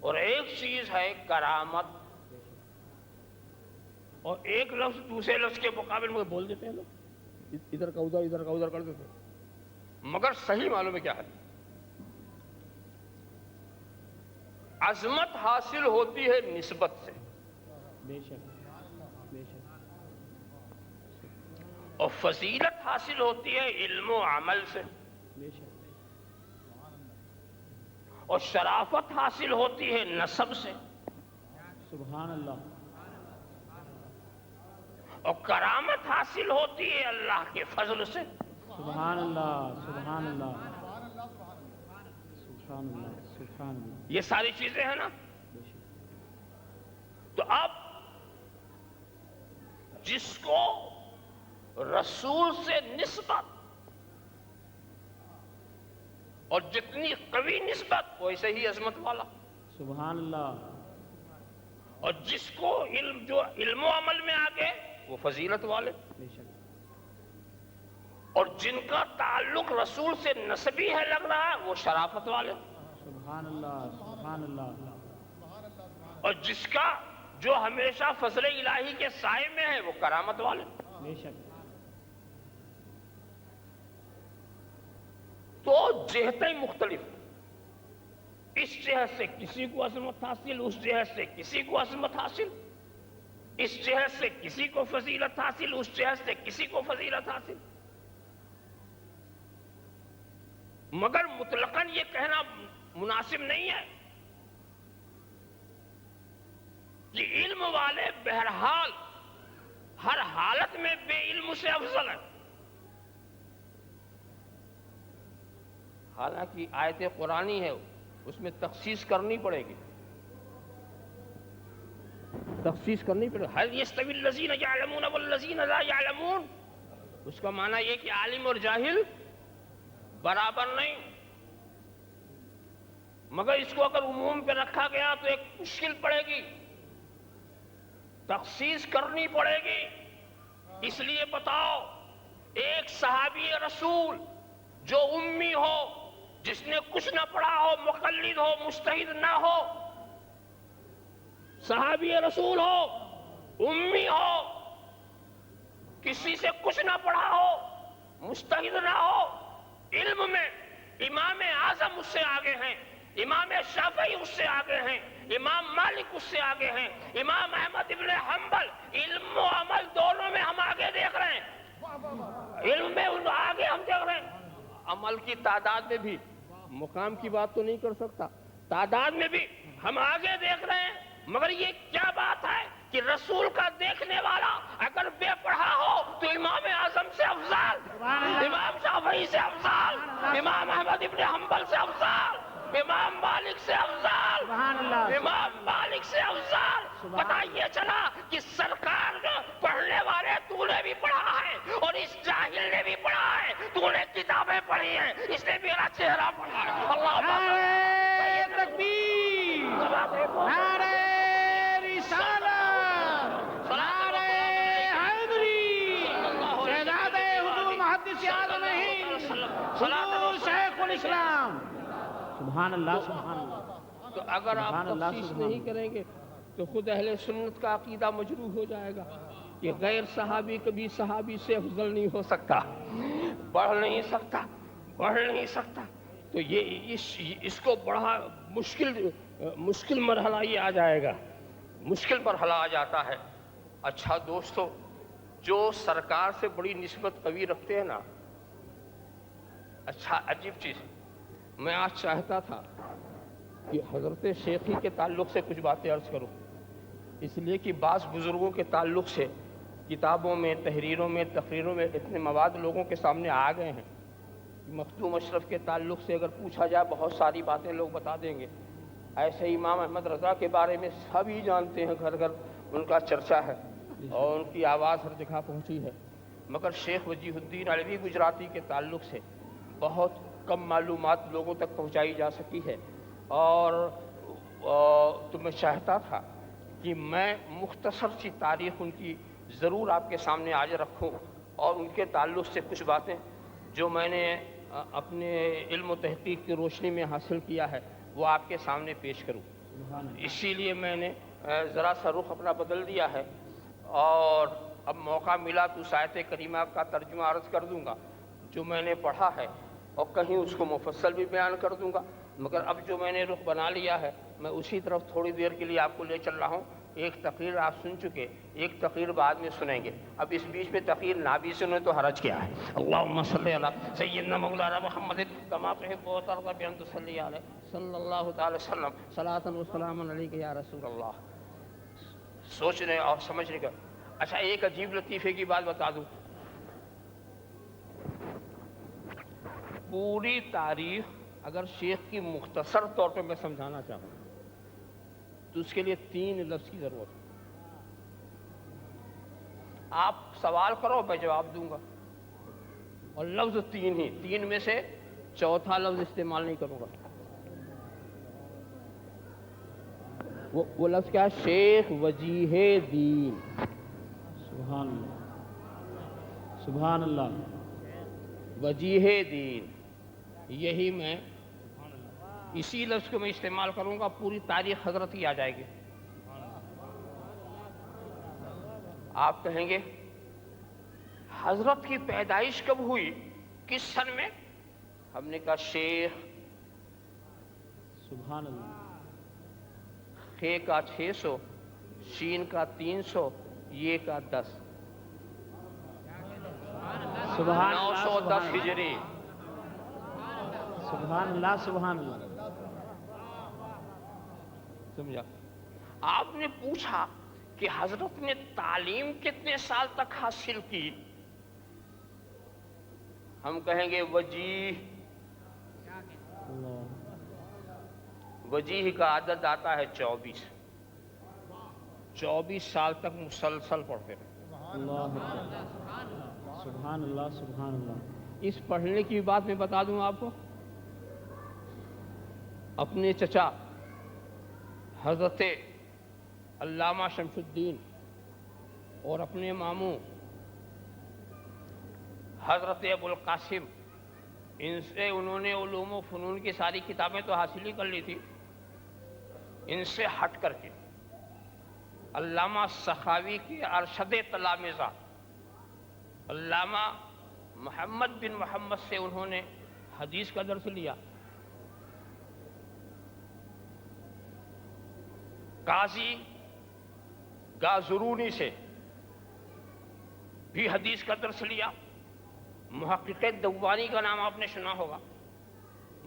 اور ایک چیز ہے کرامت. اور ایک لفظ دوسرے لفظ کے مقابل میں بول دیتے ہیں لوگ، ادھر کا ادھر ادھر کا ادھر کر دیتے ہیں، مگر صحیح معلوم ہے کیا ہے. عظمت حاصل ہوتی ہے نسبت سے، بے شک بے شک. اور فضیلت حاصل ہوتی ہے علم و عمل سے، بے شک. اور شرافت حاصل ہوتی ہے نسب سے، سبحان اللہ. اور کرامت حاصل ہوتی ہے اللہ کے فضل سے. سبحان اللہ سبحان اللہ سبحان اللہ سبحان اللہ. یہ ساری چیزیں ہیں نا. بے شک. تو اب جس کو رسول سے نسبت، اور جتنی قوی نسبت ویسے ہی عظمت والا، سبحان اللہ. اور جس کو جو علم و عمل میں آگے وہ فضیلت والے، بے شک. اور جن کا تعلق رسول سے نسبی ہے لگ رہا ہے وہ شرافت والے، سبحان اللہ سبحان اللہ. اور جس کا جو ہمیشہ فضل الہی کے سائے میں ہے وہ کرامت والے. بے شک. تو جہتیں مختلف، اس جہت سے کسی کو عظمت حاصل، اس جہت سے کسی کو عظمت حاصل، اس جہت سے کسی کو فضیلت حاصل، اس جہت سے کسی کو فضیلت حاصل. مگر مطلقاً یہ کہنا مناسب نہیں ہے کہ علم والے بہرحال ہر حالت میں بے علم سے افضل ہیں. حالانکہ آیت قرآنی ہے، اس میں تخصیص کرنی پڑے گی، تخصیص کرنی پڑے گی. هل يستوي الذين يعلمون والذين لا يعلمون، اس کا معنی یہ کہ عالم اور جاہل برابر نہیں. مگر اس کو اگر عموم پہ رکھا گیا تو ایک مشکل پڑے گی، تخصیص کرنی پڑے گی. اس لیے بتاؤ، ایک صحابی رسول جو امی ہو، جس نے کچھ نہ پڑھا ہو، مقلد ہو، مجتہد نہ ہو، صحابی رسول ہو، امی ہو، کسی سے کچھ نہ پڑھا ہو، مجتہد نہ ہو، علم میں امام اعظم اس سے آگے ہیں، امام شافعی اس سے آگے ہیں، امام مالک اس سے آگے ہیں، امام احمد ابن حنبل، علم و عمل دونوں میں ہم آگے دیکھ رہے ہیں، علم میں آگے ہم دیکھ رہے ہیں، عمل کی تعداد میں بھی، مقام کی بات تو نہیں کر سکتا، تعداد میں بھی ہم آگے دیکھ رہے ہیں، مگر یہ کیا بات ہے کہ رسول کا دیکھنے والا اگر بے پڑھا ہو تو امام اعظم سے افضل، امام شافعی سے افضل، امام احمد ابن حنبل سے افضل، امام مالک سے افضل، امام مالک سے افضل۔ پتہ یہ چلا کہ سرکار جو پڑھنے والے تو نے بھی پڑھا ہے اور اس جاہل نے بھی پڑھا ہے، تو نے کتابیں پڑھی ہیں، اس نے میرا چہرہ پڑھا ہے۔ اللہ نعرہ تکبیر، نعرہ رسالت، نعرہ حیدری، شہزادہ حضور محدث اعظم ہند حضور شیخ الاسلام۔ سبحان اللہ، سبحان اللہ۔ تو اگر آپ تفسیر نہیں کریں گے تو خود اہل سنت کا عقیدہ مجروح ہو جائے گا کہ غیر صحابی کبھی صحابی سے افضل نہیں ہو سکتا، پڑھ نہیں سکتا، پڑھ نہیں سکتا۔ تو یہ اس کو بڑا مشکل مرحلہ یہ آ جائے گا، مشکل مرحلہ آ جاتا ہے۔ اچھا دوستو، جو سرکار سے بڑی نسبت قوی رکھتے ہیں نا، اچھا عجیب چیز، میں آج چاہتا تھا کہ حضرت شیخی کے تعلق سے کچھ باتیں عرض کروں، اس لیے کہ بعض بزرگوں کے تعلق سے کتابوں میں، تحریروں میں، تقریروں میں اتنے مواد لوگوں کے سامنے آ گئے ہیں۔ مخدوم اشرف کے تعلق سے اگر پوچھا جائے بہت ساری باتیں لوگ بتا دیں گے، ایسے امام احمد رضا کے بارے میں سبھی جانتے ہیں، گھر گھر ان کا چرچا ہے اور ان کی آواز ہر جگہ پہنچی ہے، مگر شیخ وجیہ الدین علوی گجراتی کے تعلق سے بہت کم معلومات لوگوں تک پہنچائی جا سکی ہے، اور تو میں چاہتا تھا کہ میں مختصر سی تاریخ ان کی ضرور آپ کے سامنے آج رکھوں، اور ان کے تعلق سے کچھ باتیں جو میں نے اپنے علم و تحقیق کی روشنی میں حاصل کیا ہے وہ آپ کے سامنے پیش کروں۔ اسی لیے میں نے ذرا سا رخ اپنا بدل دیا ہے، اور اب موقع ملا تو اس آیت کریمہ کا ترجمہ عرض کر دوں گا جو میں نے پڑھا ہے، اور کہیں اس کو مفصل بھی بیان کر دوں گا، مگر اب جو میں نے رخ بنا لیا ہے میں اسی طرف تھوڑی دیر کے لیے آپ کو لے چل رہا ہوں۔ ایک تقریر آپ سن چکے، ایک تقریر بعد میں سنیں گے، اب اس بیچ میں تقریر نہ بھی سنیں تو حرج کیا ہے۔ اللہم صلی علی سیدنا مولانا محمد کما تحب و ترضی بان تصلی علیہ صلی اللہ تعالی وسلم صلاۃ و سلام علیک یا رسول اللہ۔ سوچنے اور سمجھنے کا۔ اچھا ایک عجیب لطیفے کی بات بتا دوں، پوری تاریخ اگر شیخ کی مختصر طور پہ میں سمجھانا چاہوں تو اس کے لیے 3 لفظ کی ضرورت ہے۔ آپ سوال کرو میں جواب دوں گا، اور لفظ 3 ہی، 3 میں سے چوتھا لفظ استعمال نہیں کروں گا۔ وہ لفظ کیا ہے؟ شیخ وجیہ دین۔ سبحان اللہ، سبحان اللہ، وجیہ دین، یہی میں اسی لفظ کو میں استعمال کروں گا، پوری تاریخ حضرت کی آ جائے گی۔ آپ کہیں گے حضرت کی پیدائش کب ہوئی، کس سن میں؟ ہم نے کہا شیخ، سبحان اللہ، خے کا 600، شین کا 300، یہ کا 10، سبحان اللہ، 910 ہجری۔ سبحان اللہ، سبحان اللہ۔ سمجھا؟ آپ نے پوچھا کہ حضرت نے تعلیم کتنے سال تک حاصل کی، ہم کہیں گے وجیہ، وجیہ کا عدد آتا ہے 24، 24 سال تک مسلسل پڑھتے رہے۔ اللہ سبحان اللہ، سبحان اللہ۔ اس پڑھنے کی بات میں بتا دوں آپ کو، اپنے چچا حضرت علامہ شمس الدین اور اپنے ماموں حضرت ابو القاسم، ان سے انہوں نے علوم و فنون کی ساری کتابیں تو حاصل ہی کر لی تھی، ان سے ہٹ کر کے علامہ سخاوی کے ارشد تلامذہ علامہ محمد بن محمد سے انہوں نے حدیث کا درس لیا، قاضی گازرونی سے بھی حدیث کا درس لیا، محقق دوانی کا نام آپ نے سنا ہوگا،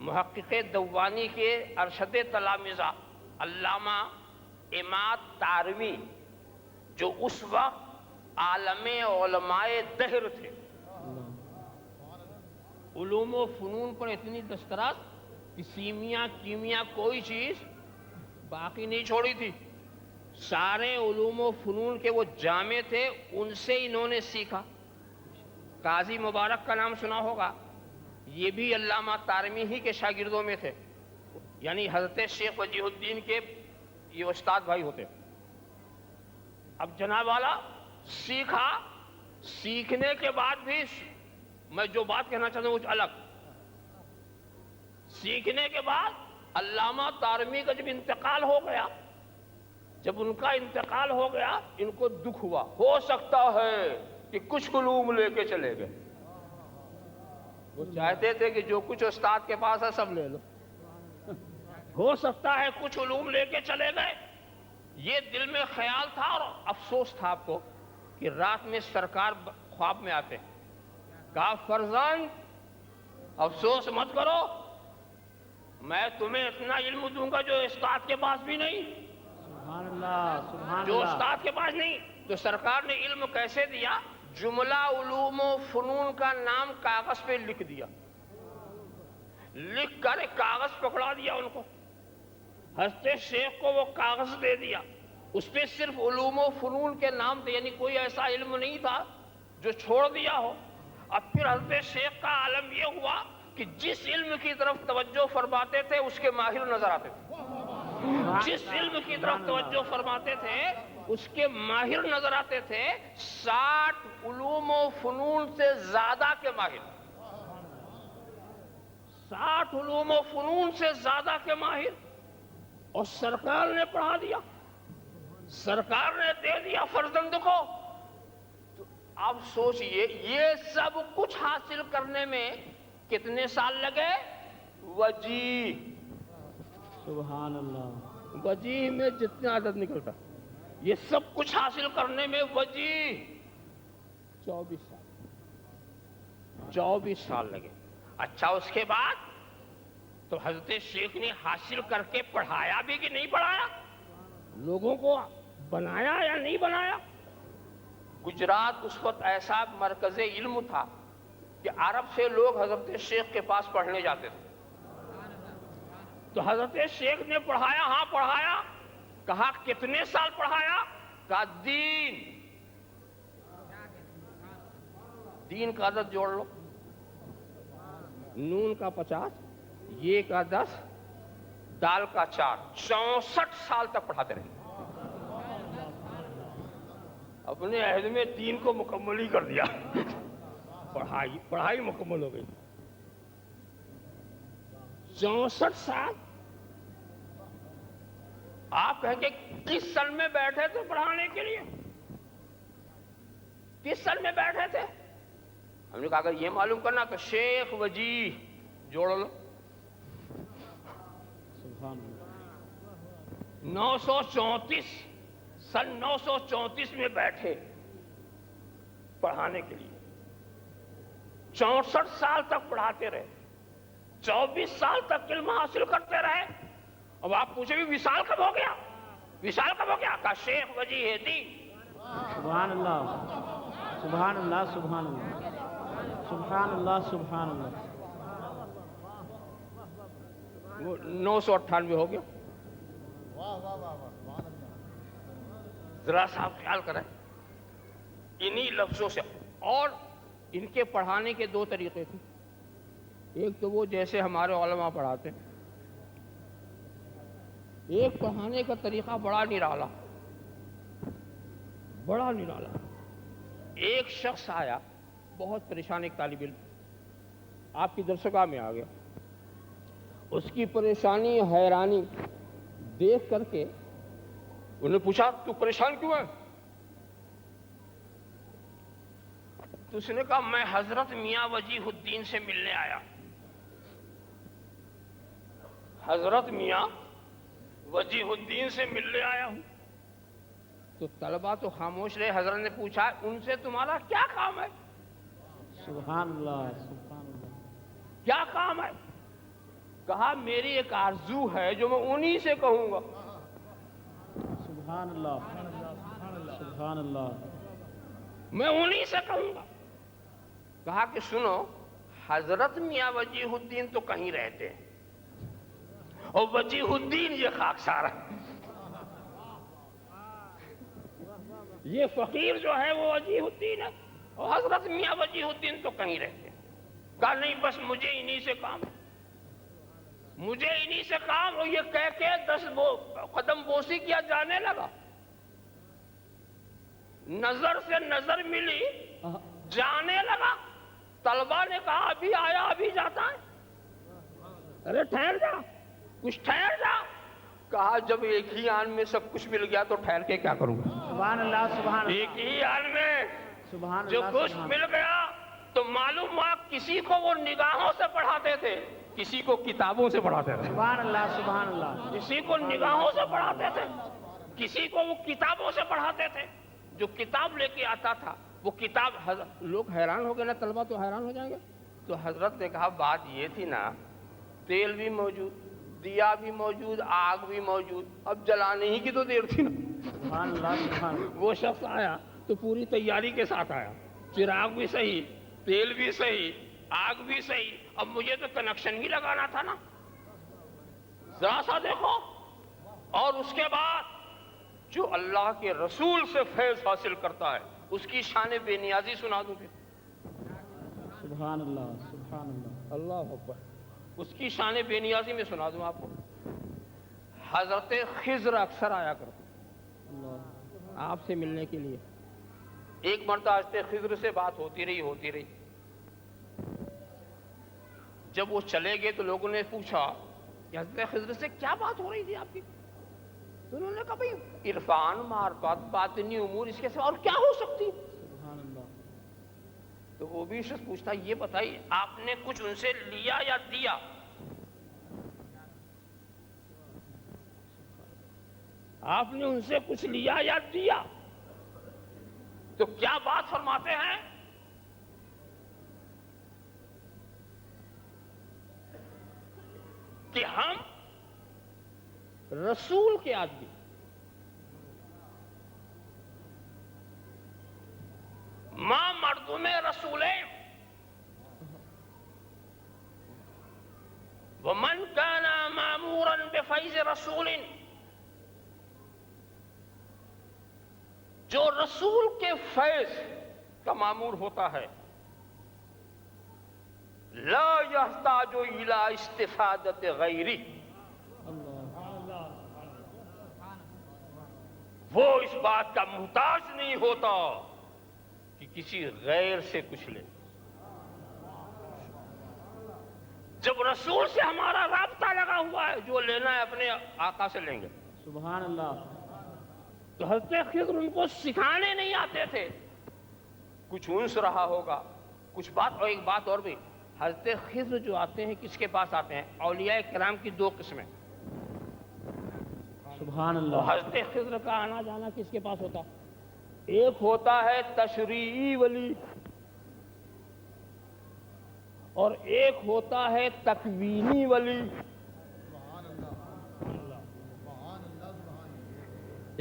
محقق دوانی کے ارشد تلامذہ علامہ عماد تاروی جو اس وقت عالم علماء دہر تھے، علوم و فنون پر اتنی دسترس کہ سیمیا کیمیا کوئی چیز باقی نہیں چھوڑی تھی، سارے علوم و فنون کے وہ جامع تھے، ان سے انہوں نے سیکھا۔ قاضی مبارک کا نام سنا ہوگا، یہ بھی علامہ تارمی ہی کے شاگردوں میں تھے، یعنی حضرت شیخ وجیہ الدین کے یہ استاد بھائی ہوتے۔ اب جناب والا سیکھا، سیکھنے کے بعد بھی میں جو بات کہنا چاہتا ہوں کچھ الگ، سیکھنے کے بعد علامہ تارمی کا جب انتقال ہو گیا، جب ان کا انتقال ہو گیا، ان کو دکھ ہوا، ہو سکتا ہے کہ کچھ علوم لے کے چلے گئے، وہ چاہتے تھے کہ جو کچھ استاد کے پاس ہے سب لے لو، ہو سکتا ہے کچھ علوم لے کے چلے گئے، یہ دل میں خیال تھا اور افسوس تھا آپ کو کہ رات میں سرکار خواب میں آتے، کہا فرزند افسوس مت کرو، میں تمہیں اتنا علم دوں گا جو استاد کے پاس بھی نہیں، سبحان اللہ، سبحان جو اللہ۔ استاد کے پاس نہیں۔ تو سرکار نے علم کیسے دیا؟ جملہ علوم و فنون کا نام کاغذ پہ لکھ دیا، لکھ کر ایک کاغذ پکڑا دیا ان کو، حضرت شیخ کو وہ کاغذ دے دیا، اس پہ صرف علوم و فنون کے نام تھے، یعنی کوئی ایسا علم نہیں تھا جو چھوڑ دیا ہو۔ اب پھر حضرت شیخ کا عالم یہ ہوا کہ جس علم کی طرف توجہ فرماتے تھے اس کے ماہر نظر آتے تھے، جس علم کی طرف توجہ فرماتے تھے اس کے ماہر نظر آتے تھے، 60 علوم و فنون سے زیادہ کے ماہر، 60 علوم و فنون سے زیادہ کے ماہر، اور سرکار نے پڑھا دیا، سرکار نے دے دیا فرزند کو۔ تو اب سوچئے یہ سب کچھ حاصل کرنے میں کتنے سال لگے؟ وجیہ، سبحان اللہ۔ وجیہ میں جتنا عدد نکلتا، یہ سب کچھ حاصل کرنے میں وجیہ 24 سال، 24 سال لگے۔ اچھا اس کے بعد تو حضرت شیخ نے حاصل کر کے پڑھایا بھی کہ نہیں پڑھایا؟ لوگوں کو بنایا یا نہیں بنایا؟ گجرات اس وقت ایسا مرکز علم تھا کہ عرب سے لوگ حضرت شیخ کے پاس پڑھنے جاتے تھے، تو حضرت شیخ نے پڑھایا، ہاں پڑھایا، کہا کتنے سال پڑھایا؟ کہا دین کا عدد جوڑ لو، نون کا 50، یہ کا 10، دال کا 4، 64 سال تک پڑھاتے رہے، اپنے عہد میں دین کو مکمل ہی کر دیا، پڑھائی مکمل ہو گئی، 64 سال۔ آپ کہیں گے کس سن میں بیٹھے تھے پڑھانے کے لیے؟ کس سن میں بیٹھے تھے؟ ہم نے کہا اگر یہ معلوم کرنا تو شیخ وجیہ جوڑ لو، 934 سن 934 میں بیٹھے پڑھانے کے لیے، 64 سال تک پڑھاتے رہے، 24 سال تک علم حاصل کرتے رہے۔ اب آپ پوچھیں بھی وصال کب ہو گیا؟ وصال کب ہو گیا؟ کہا شیخ وجیہ دین۔ سبحان اللہ، سبحان اللہ، سبحان اللہ، سبحان اللہ، سبحان اللہ۔ وہ 998 ہو گیا۔ ذرا صاحب خیال کریں انہی لفظوں سے، اور ان کے پڑھانے کے 2 طریقے تھے، ایک تو وہ جیسے ہمارے علماء پڑھاتے ہیں، ایک پڑھانے کا طریقہ بڑا نرالا، بڑا نرالا۔ ایک شخص آیا بہت پریشان، ایک طالب علم آپ کی درسگاہ میں آ گیا، اس کی پریشانی حیرانی دیکھ کر کے انہوں نے پوچھا تو پریشان کیوں ہے؟ تو اس نے کہا میں حضرت میاں وجیہ الدین سے ملنے آیا. حضرت میاں وجیہ الدین سے ملنے آیا ہوں. تو طلبہ تو خاموش رہے. حضرت نے پوچھا ان سے تمہارا کیا کام ہے؟ سبحان اللہ سبحان اللہ. کیا کام ہے؟ کہا میری ایک آرزو ہے جو میں انہی سے کہوں گا. سبحان اللہ سبحان اللہ. میں انہی سے کہوں گا. کہا کہ سنو حضرت میاں وجیہ الدین تو کہیں رہتے ہیں اور وجیہ الدین یہ خاکسار ہے. یہ فقیر جو ہے وہ وجیہ الدین ہے اور حضرت میاں وجیہ الدین تو کہیں رہتے ہیں. کہا نہیں بس مجھے انہی سے کام ہے. مجھے انہی سے کام. اور یہ کہہ کے 10 قدم بوسی کیا جانے لگا. نظر سے نظر ملی جانے لگا. طلبہ نے کہا ابھی آیا ابھی جاتا ہے. ارے ٹھہر جا کچھ ٹھہر جا. کہا جب ایک ہی آن میں سب کچھ مل گیا تو ٹھہر کے کیا کروں گا. سبحان اللہ سبحان اللہ. ایک ہی آن میں سبحان جو اللہ کچھ مل گیا تو معلوم ہوا کسی کو وہ نگاہوں سے پڑھاتے تھے کسی کو کتابوں سے پڑھاتے تھے. سبحان اللہ سبحان اللہ. کسی کو نگاہوں سے پڑھاتے تھے کسی کو وہ کتابوں سے پڑھاتے تھے. جو کتاب لے کے آتا تھا وہ کتاب لوگ حیران ہو گئے نا. طلبہ تو حیران ہو جائیں گے. تو حضرت نے کہا بات یہ تھی نا تیل بھی موجود دیا بھی موجود آگ بھی موجود اب جلانے ہی کی تو دیر تھی نا. سبحان اللہ سبحان اللہ. وہ شخص آیا تو پوری تیاری کے ساتھ آیا. چراغ بھی صحیح تیل بھی صحیح آگ بھی صحیح. اب مجھے تو کنیکشن ہی لگانا تھا نا. ذرا سا دیکھو. اور اس کے بعد جو اللہ کے رسول سے فیض حاصل کرتا ہے اس کی شان بے نیازی سنا دوں. سبحان اللہ سبحان اللہ. اللہ اکبر. اس کی شان بے نیازی میں سنا دوں آپ کو. حضرت خضر اکثر آیا کرتے آپ سے ملنے کے لیے. ایک مرتبہ حضرت خضر سے بات ہوتی رہی. جب وہ چلے گئے تو لوگوں نے پوچھا کہ حضرت خضر سے کیا بات ہو رہی تھی آپ کی؟ تو انہوں نے کہا بھائی عرفان معرفت باطنی امور اس کے سوا اور کیا ہو سکتی. سبحان اللہ. تو وہ بھی شخص پوچھتا یہ بتائیے آپ نے کچھ ان سے لیا یا دیا؟ آپ نے ان سے کچھ لیا یا دیا؟ تو کیا بات فرماتے ہیں کہ ہم رسول کے آدمی ماں مردم رسولیں ومن كان مامورا بفیض رسول. جو رسول کے فیض کا مامور ہوتا ہے لا يحتاج الى استفادت غیری. وہ اس بات کا محتاج نہیں ہوتا کہ کسی غیر سے کچھ لے. جب رسول سے ہمارا رابطہ لگا ہوا ہے جو لینا ہے اپنے آقا سے لیں گے. سبحان اللہ. تو حضرت خضر ان کو سکھانے نہیں آتے تھے. کچھ انس رہا ہوگا کچھ بات. اور ایک بات اور بھی حضرت خضر جو آتے ہیں کس کے پاس آتے ہیں؟ اولیاء کرام کی 2 قسمیں. سبحان تو اللہ. حضرت خضر کا آنا جانا کس کے پاس ہوتا؟ ایک ہوتا ہے تشریعی ولی اور ایک ہوتا ہے تکوینی ولی.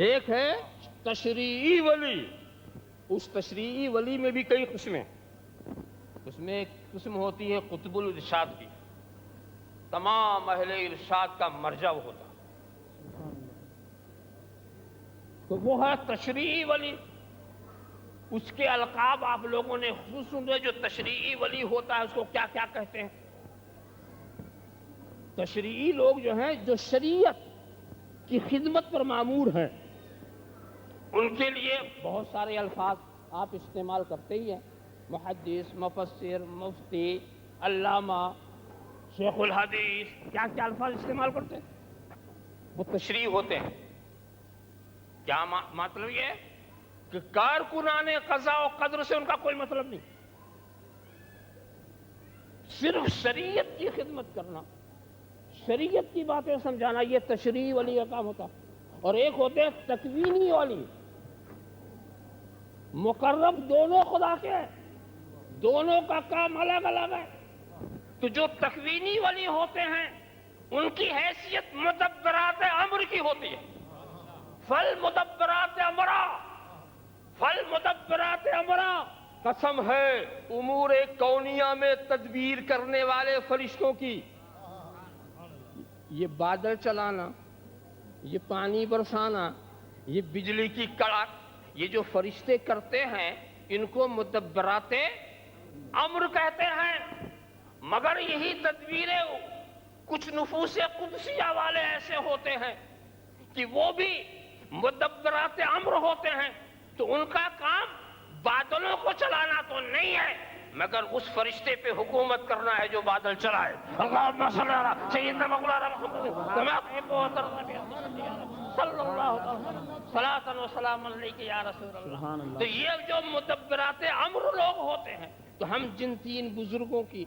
ایک ہے تشریعی ولی. اس تشریعی ولی میں بھی کئی قسمیں. اس میں ایک قسم ہوتی ہے قطب الارشاد کی. تمام اہل ارشاد کا مرجع وہ ہوتا. تو وہ ہے تشریعی ولی. اس کے القاب آپ لوگوں نے خصوص سنے. جو تشریعی ولی ہوتا ہے اس کو کیا کیا کہتے ہیں؟ تشریعی لوگ جو ہیں جو شریعت کی خدمت پر مامور ہیں ان کے لیے بہت سارے الفاظ آپ استعمال کرتے ہی ہیں. محدث مفسر مفتی علامہ شیخ الحدیث کیا کیا الفاظ استعمال کرتے ہیں. وہ تشریع ہوتے ہیں. کیا مطلب یہ ہے کہ کارکنان قضا و قدر سے ان کا کوئی مطلب نہیں، صرف شریعت کی خدمت کرنا، شریعت کی باتیں سمجھانا، یہ تشریع والی کا کام ہوتا. اور ایک ہوتے ہیں تکوینی والی. مقرب دونوں خدا کے ہیں، دونوں کا کام الگ الگ ہے. تو جو تکوینی والی ہوتے ہیں ان کی حیثیت مدبرات امر کی ہوتی ہے. فل مدبرات امرا، فل مدبرات امرا، قسم ہے امور کونیہ میں تدبیر کرنے والے فرشتوں کی. یہ بادل چلانا، یہ پانی برسانا، یہ بجلی کی کڑاک، یہ جو فرشتے کرتے ہیں ان کو مدبرات امر کہتے ہیں. مگر یہی تدبیریں کچھ نفوس قدسیہ والے ایسے ہوتے ہیں کہ وہ بھی مدبرات امر ہوتے ہیں. تو ان کا کام بادلوں کو چلانا تو نہیں ہے مگر اس فرشتے پہ حکومت کرنا ہے جو بادل چلائے. اللہم صلی علی سیدنا مولانا محمد کما تحب و ترضى صلی اللہ علیہ وسلم صلاۃ و سلام علیک یا رسول اللہ. تو یہ جو مدبرات امر لوگ ہوتے ہیں، تو ہم جن تین بزرگوں کی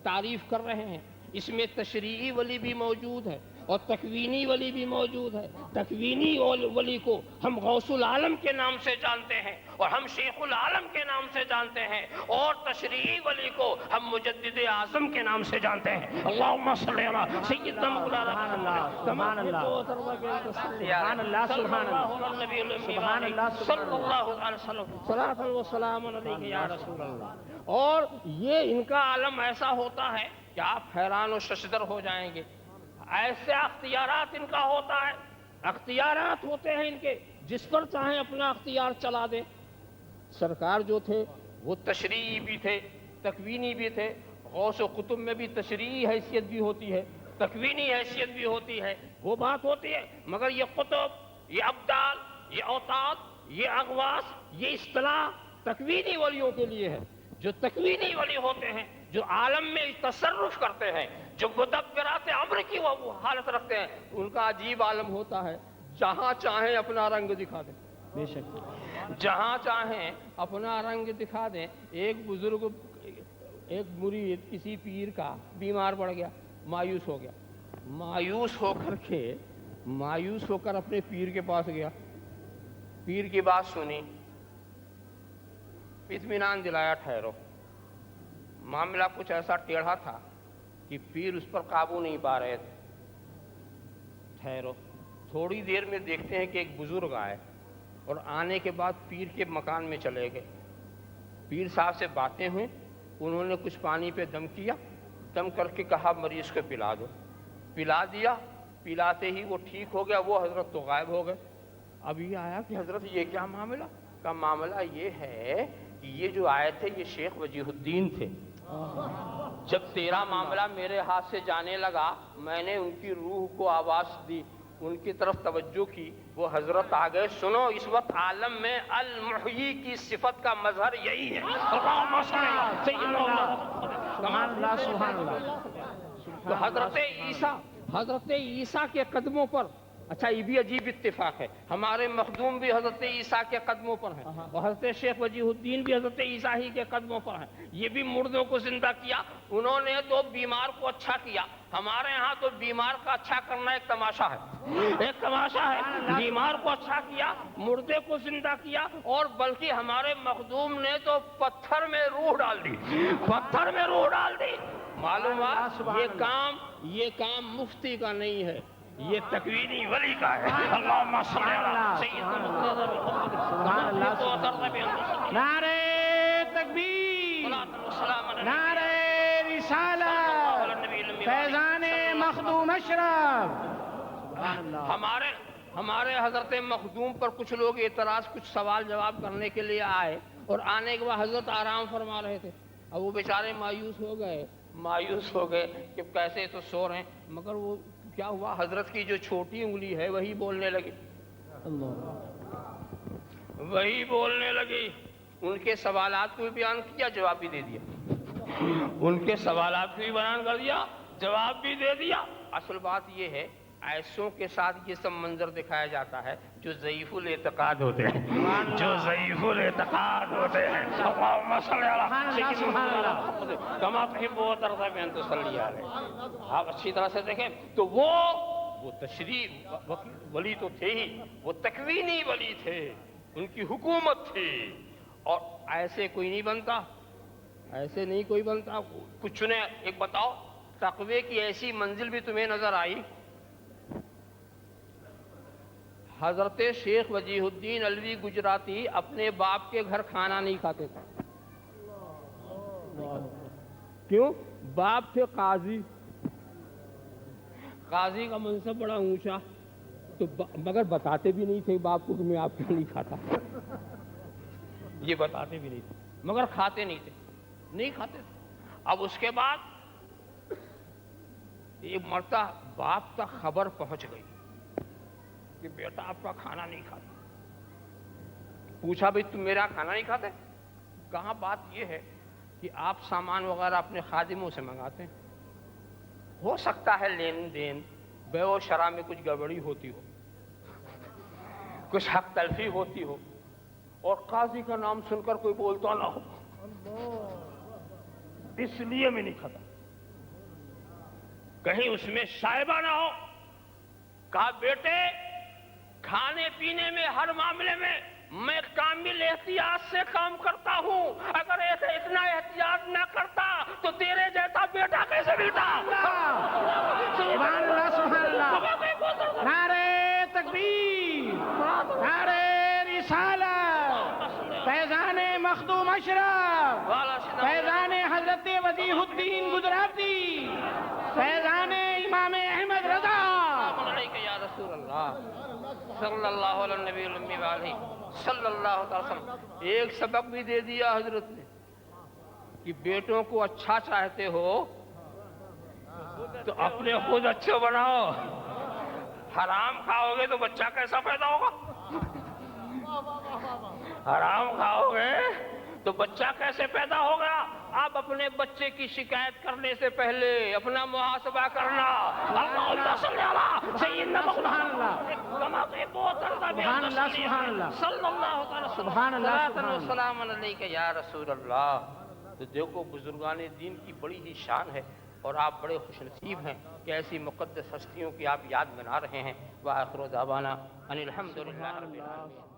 تعریف کر رہے ہیں اس میں تشریعی ولی بھی موجود ہے اور تکوینی ولی بھی موجود ہے. تکوینی ولی کو ہم غوث العالم کے نام سے جانتے ہیں اور ہم شیخ العالم کے نام سے جانتے ہیں، اور تشریعی ولی کو ہم مجدد اعظم کے نام سے جانتے ہیں. اللہم صلی علی سیدنا مولانا سبحان اللہ سبحان اللہ سبحان اللہ صلی اللہ علیہ وسلم صلاۃ و سلام علیک یا رسول اللہ. اور یہ ان کا عالم ایسا ہوتا ہے کہ آپ حیران و ششدر ہو جائیں گے. ایسے اختیارات ان کا ہوتا ہے، اختیارات ہوتے ہیں ان کے، جس پر چاہیں اپنا اختیار چلا دیں. سرکار جو تھے وہ تشریعی بھی تھے، تکوینی بھی تھے. غوث و قطب میں بھی تشریعی حیثیت بھی ہوتی ہے، تکوینی حیثیت بھی ہوتی ہے، وہ بات ہوتی ہے. مگر یہ قطب، یہ ابدال، یہ اوتاد، یہ اغواس، یہ اصطلاح تکوینی ولیوں کے لیے ہے. جو تکوینی ولی ہوتے ہیں، جو عالم میں تصرف کرتے ہیں، جو مدبرات امر کی وہ حالت رکھتے ہیں، ان کا عجیب عالم ہوتا ہے. جہاں چاہیں اپنا رنگ دکھا دیں، بے شک جہاں چاہیں اپنا رنگ دکھا دیں. ایک بزرگ، ایک مرید کسی پیر کا بیمار پڑ گیا، مایوس ہو گیا. مایوس ہو کر اپنے پیر کے پاس گیا، پیر کی بات سنی، اطمینان دلایا، ٹھہرو. معاملہ کچھ ایسا ٹیڑھا تھا کہ پیر اس پر قابو نہیں پا رہے تھے. ٹھہرو. تھوڑی دیر میں دیکھتے ہیں کہ ایک بزرگ آئے اور آنے کے بعد پیر کے مکان میں چلے گئے. پیر صاحب سے باتیں ہوئیں، انہوں نے کچھ پانی پہ دم کیا، دم کر کے کہا مریض کو پلا دو. پلا دیا. پلاتے ہی وہ ٹھیک ہو گیا. وہ حضرت تو غائب ہو گئے. اب یہ آیا کہ حضرت یہ کیا معاملہ؟ کا معاملہ یہ ہے کہ یہ جو آئے تھے یہ شیخ وجیہ الدین تھے. جب تیرا معاملہ میرے ہاتھ سے جانے لگا، میں نے ان کی روح کو آواز دی، ان کی طرف توجہ کی، وہ حضرت آ گئے. سنو، اس وقت عالم میں المحیی کی صفت کا مظہر یہی ہے. تو حضرت عیسیٰ کے قدموں پر، اچھا یہ بھی عجیب اتفاق ہے، ہمارے مخدوم بھی حضرت عیسیٰ کے قدموں پر ہیں اور حضرت شیخ وجیہ الدین بھی حضرت عیسیٰ ہی کے قدموں پر ہیں. یہ بھی مردوں کو زندہ کیا. انہوں نے تو بیمار کو اچھا کیا. ہمارے ہاں تو بیمار کا اچھا کرنا ایک تماشا ہے، ایک تماشا ہے. بیمار کو اچھا کیا، مردے کو زندہ کیا، اور بلکہ ہمارے مخدوم نے تو پتھر میں روح ڈال دی، پتھر میں روح ڈال دی. معلوم ہے یہ کام مفتی کا نہیں ہے، یہ تکوینی ولی کا ہے. اللہم صلی علی سیدنا نعرہ تکبیر، نعرہ رسالت، فیضان مخدوم اشرف. ہمارے حضرت مخدوم پر کچھ لوگ اعتراض، کچھ سوال جواب کرنے کے لیے آئے اور آنے کے بعد حضرت آرام فرما رہے تھے. اب وہ بیچارے مایوس ہو گئے کہ کیسے تو سو رہے ہیں. مگر وہ کیا ہوا، حضرت کی جو چھوٹی انگلی ہے وہی بولنے لگی، وہی بولنے لگی. ان کے سوالات کو بھی بیان کیا، جواب بھی دے دیا. ان کے سوالات کو بھی بیان کر دیا، جواب بھی دے دیا. اصل بات یہ ہے ایسوں کے ساتھ یہ سب منظر دکھایا جاتا ہے جو ضعیف الاعتقاد ہوتے ہیں، جو ضعیف الاعتقاد ہوتے ہیں۔ اللہم صلی علی سیدنا محمد کما تحب و ترضی بان تصلی علیہ۔ آپ اچھی طرح سے دیکھیں تو وہ تشریف ولی تو تھے ہی، وہ تکوینی ولی تھے، ان کی حکومت تھی، اور ایسے کوئی نہیں بنتا، ایسے نہیں کوئی بنتا۔ کچھ نے ایک بتاؤ تقوی کی ایسی منزل بھی تمہیں نظر آئی؟ حضرت شیخ وجیہ الدین علوی گجراتی اپنے باپ کے گھر کھانا نہیں کھاتے تھے۔ کیوں؟ باپ تھے قاضی، قاضی کا منصب بڑا اونچا، تو مگر بتاتے بھی نہیں تھے باپ کو کہ میں آپ کا نہیں کھاتا، یہ بتاتے بھی نہیں تھے، مگر کھاتے نہیں تھے، نہیں کھاتے تھے۔ اب اس کے بعد ایک مرتبہ باپ تک خبر پہنچ گئی کہ بیٹا آپ کا کھانا نہیں کھاتا۔ پوچھا بھئی تم میرا کھانا نہیں کھاتے؟ کہاں بات یہ ہے کہ آپ سامان وغیرہ اپنے خادموں سے منگاتے ہیں، ہو سکتا ہے لین دین بے و شرع میں کچھ گڑبڑی ہوتی ہو، کچھ حق تلفی ہوتی ہو، اور قاضی کا نام سن کر کوئی بولتا نہ ہو، اس لیے میں نہیں کھاتا، کہیں اس میں شائبہ نہ ہو۔ کہا بیٹے کھانے پینے میں ہر معاملے میں کامل احتیاط سے کام کرتا ہوں، اگر ایسے اتنا احتیاط نہ کرتا تو تیرے جیسا بیٹا کیسے ملتا؟ سبحان اللہ سبحان اللہ، نعرہ تکبیر، نعرہ رسالت، فیضان مخدوم اشرف، فیضان حضرت وجیہ الدین گجراتی، فیضان امام احمد رضا یا رسول اللہ صلی اللہ علیہ نبی الامی علیہ صلی اللہ علیہ وسلم۔ ایک سبق بھی دے دیا حضرت نے کہ بیٹوں کو اچھا چاہتے ہو تو اپنے خود اچھے بناؤ، حرام کھاؤ گے تو بچہ کیسا پیدا ہوگا؟ حرام کھاؤ گے تو بچہ کیسے پیدا ہوگا؟ آپ اپنے بچے کی شکایت کرنے سے پہلے اپنا محاسبہ کرنا۔ اللہم صلی علی سیدنا محمد کما تحب و ترضی بان تصلی علیہ صلی اللہ تعالی سبحان اللہ صلاۃ و سلام علیک یا رسول اللہ۔ تو دیکھو بزرگان دین کی بڑی ہی شان ہے، اور آپ بڑے خوش نصیب ہیں کہ ایسی مقدس ہستیوں کی آپ یاد بنا رہے ہیں۔ وآخر دعوانا ان الحمد للہ رب العالمین۔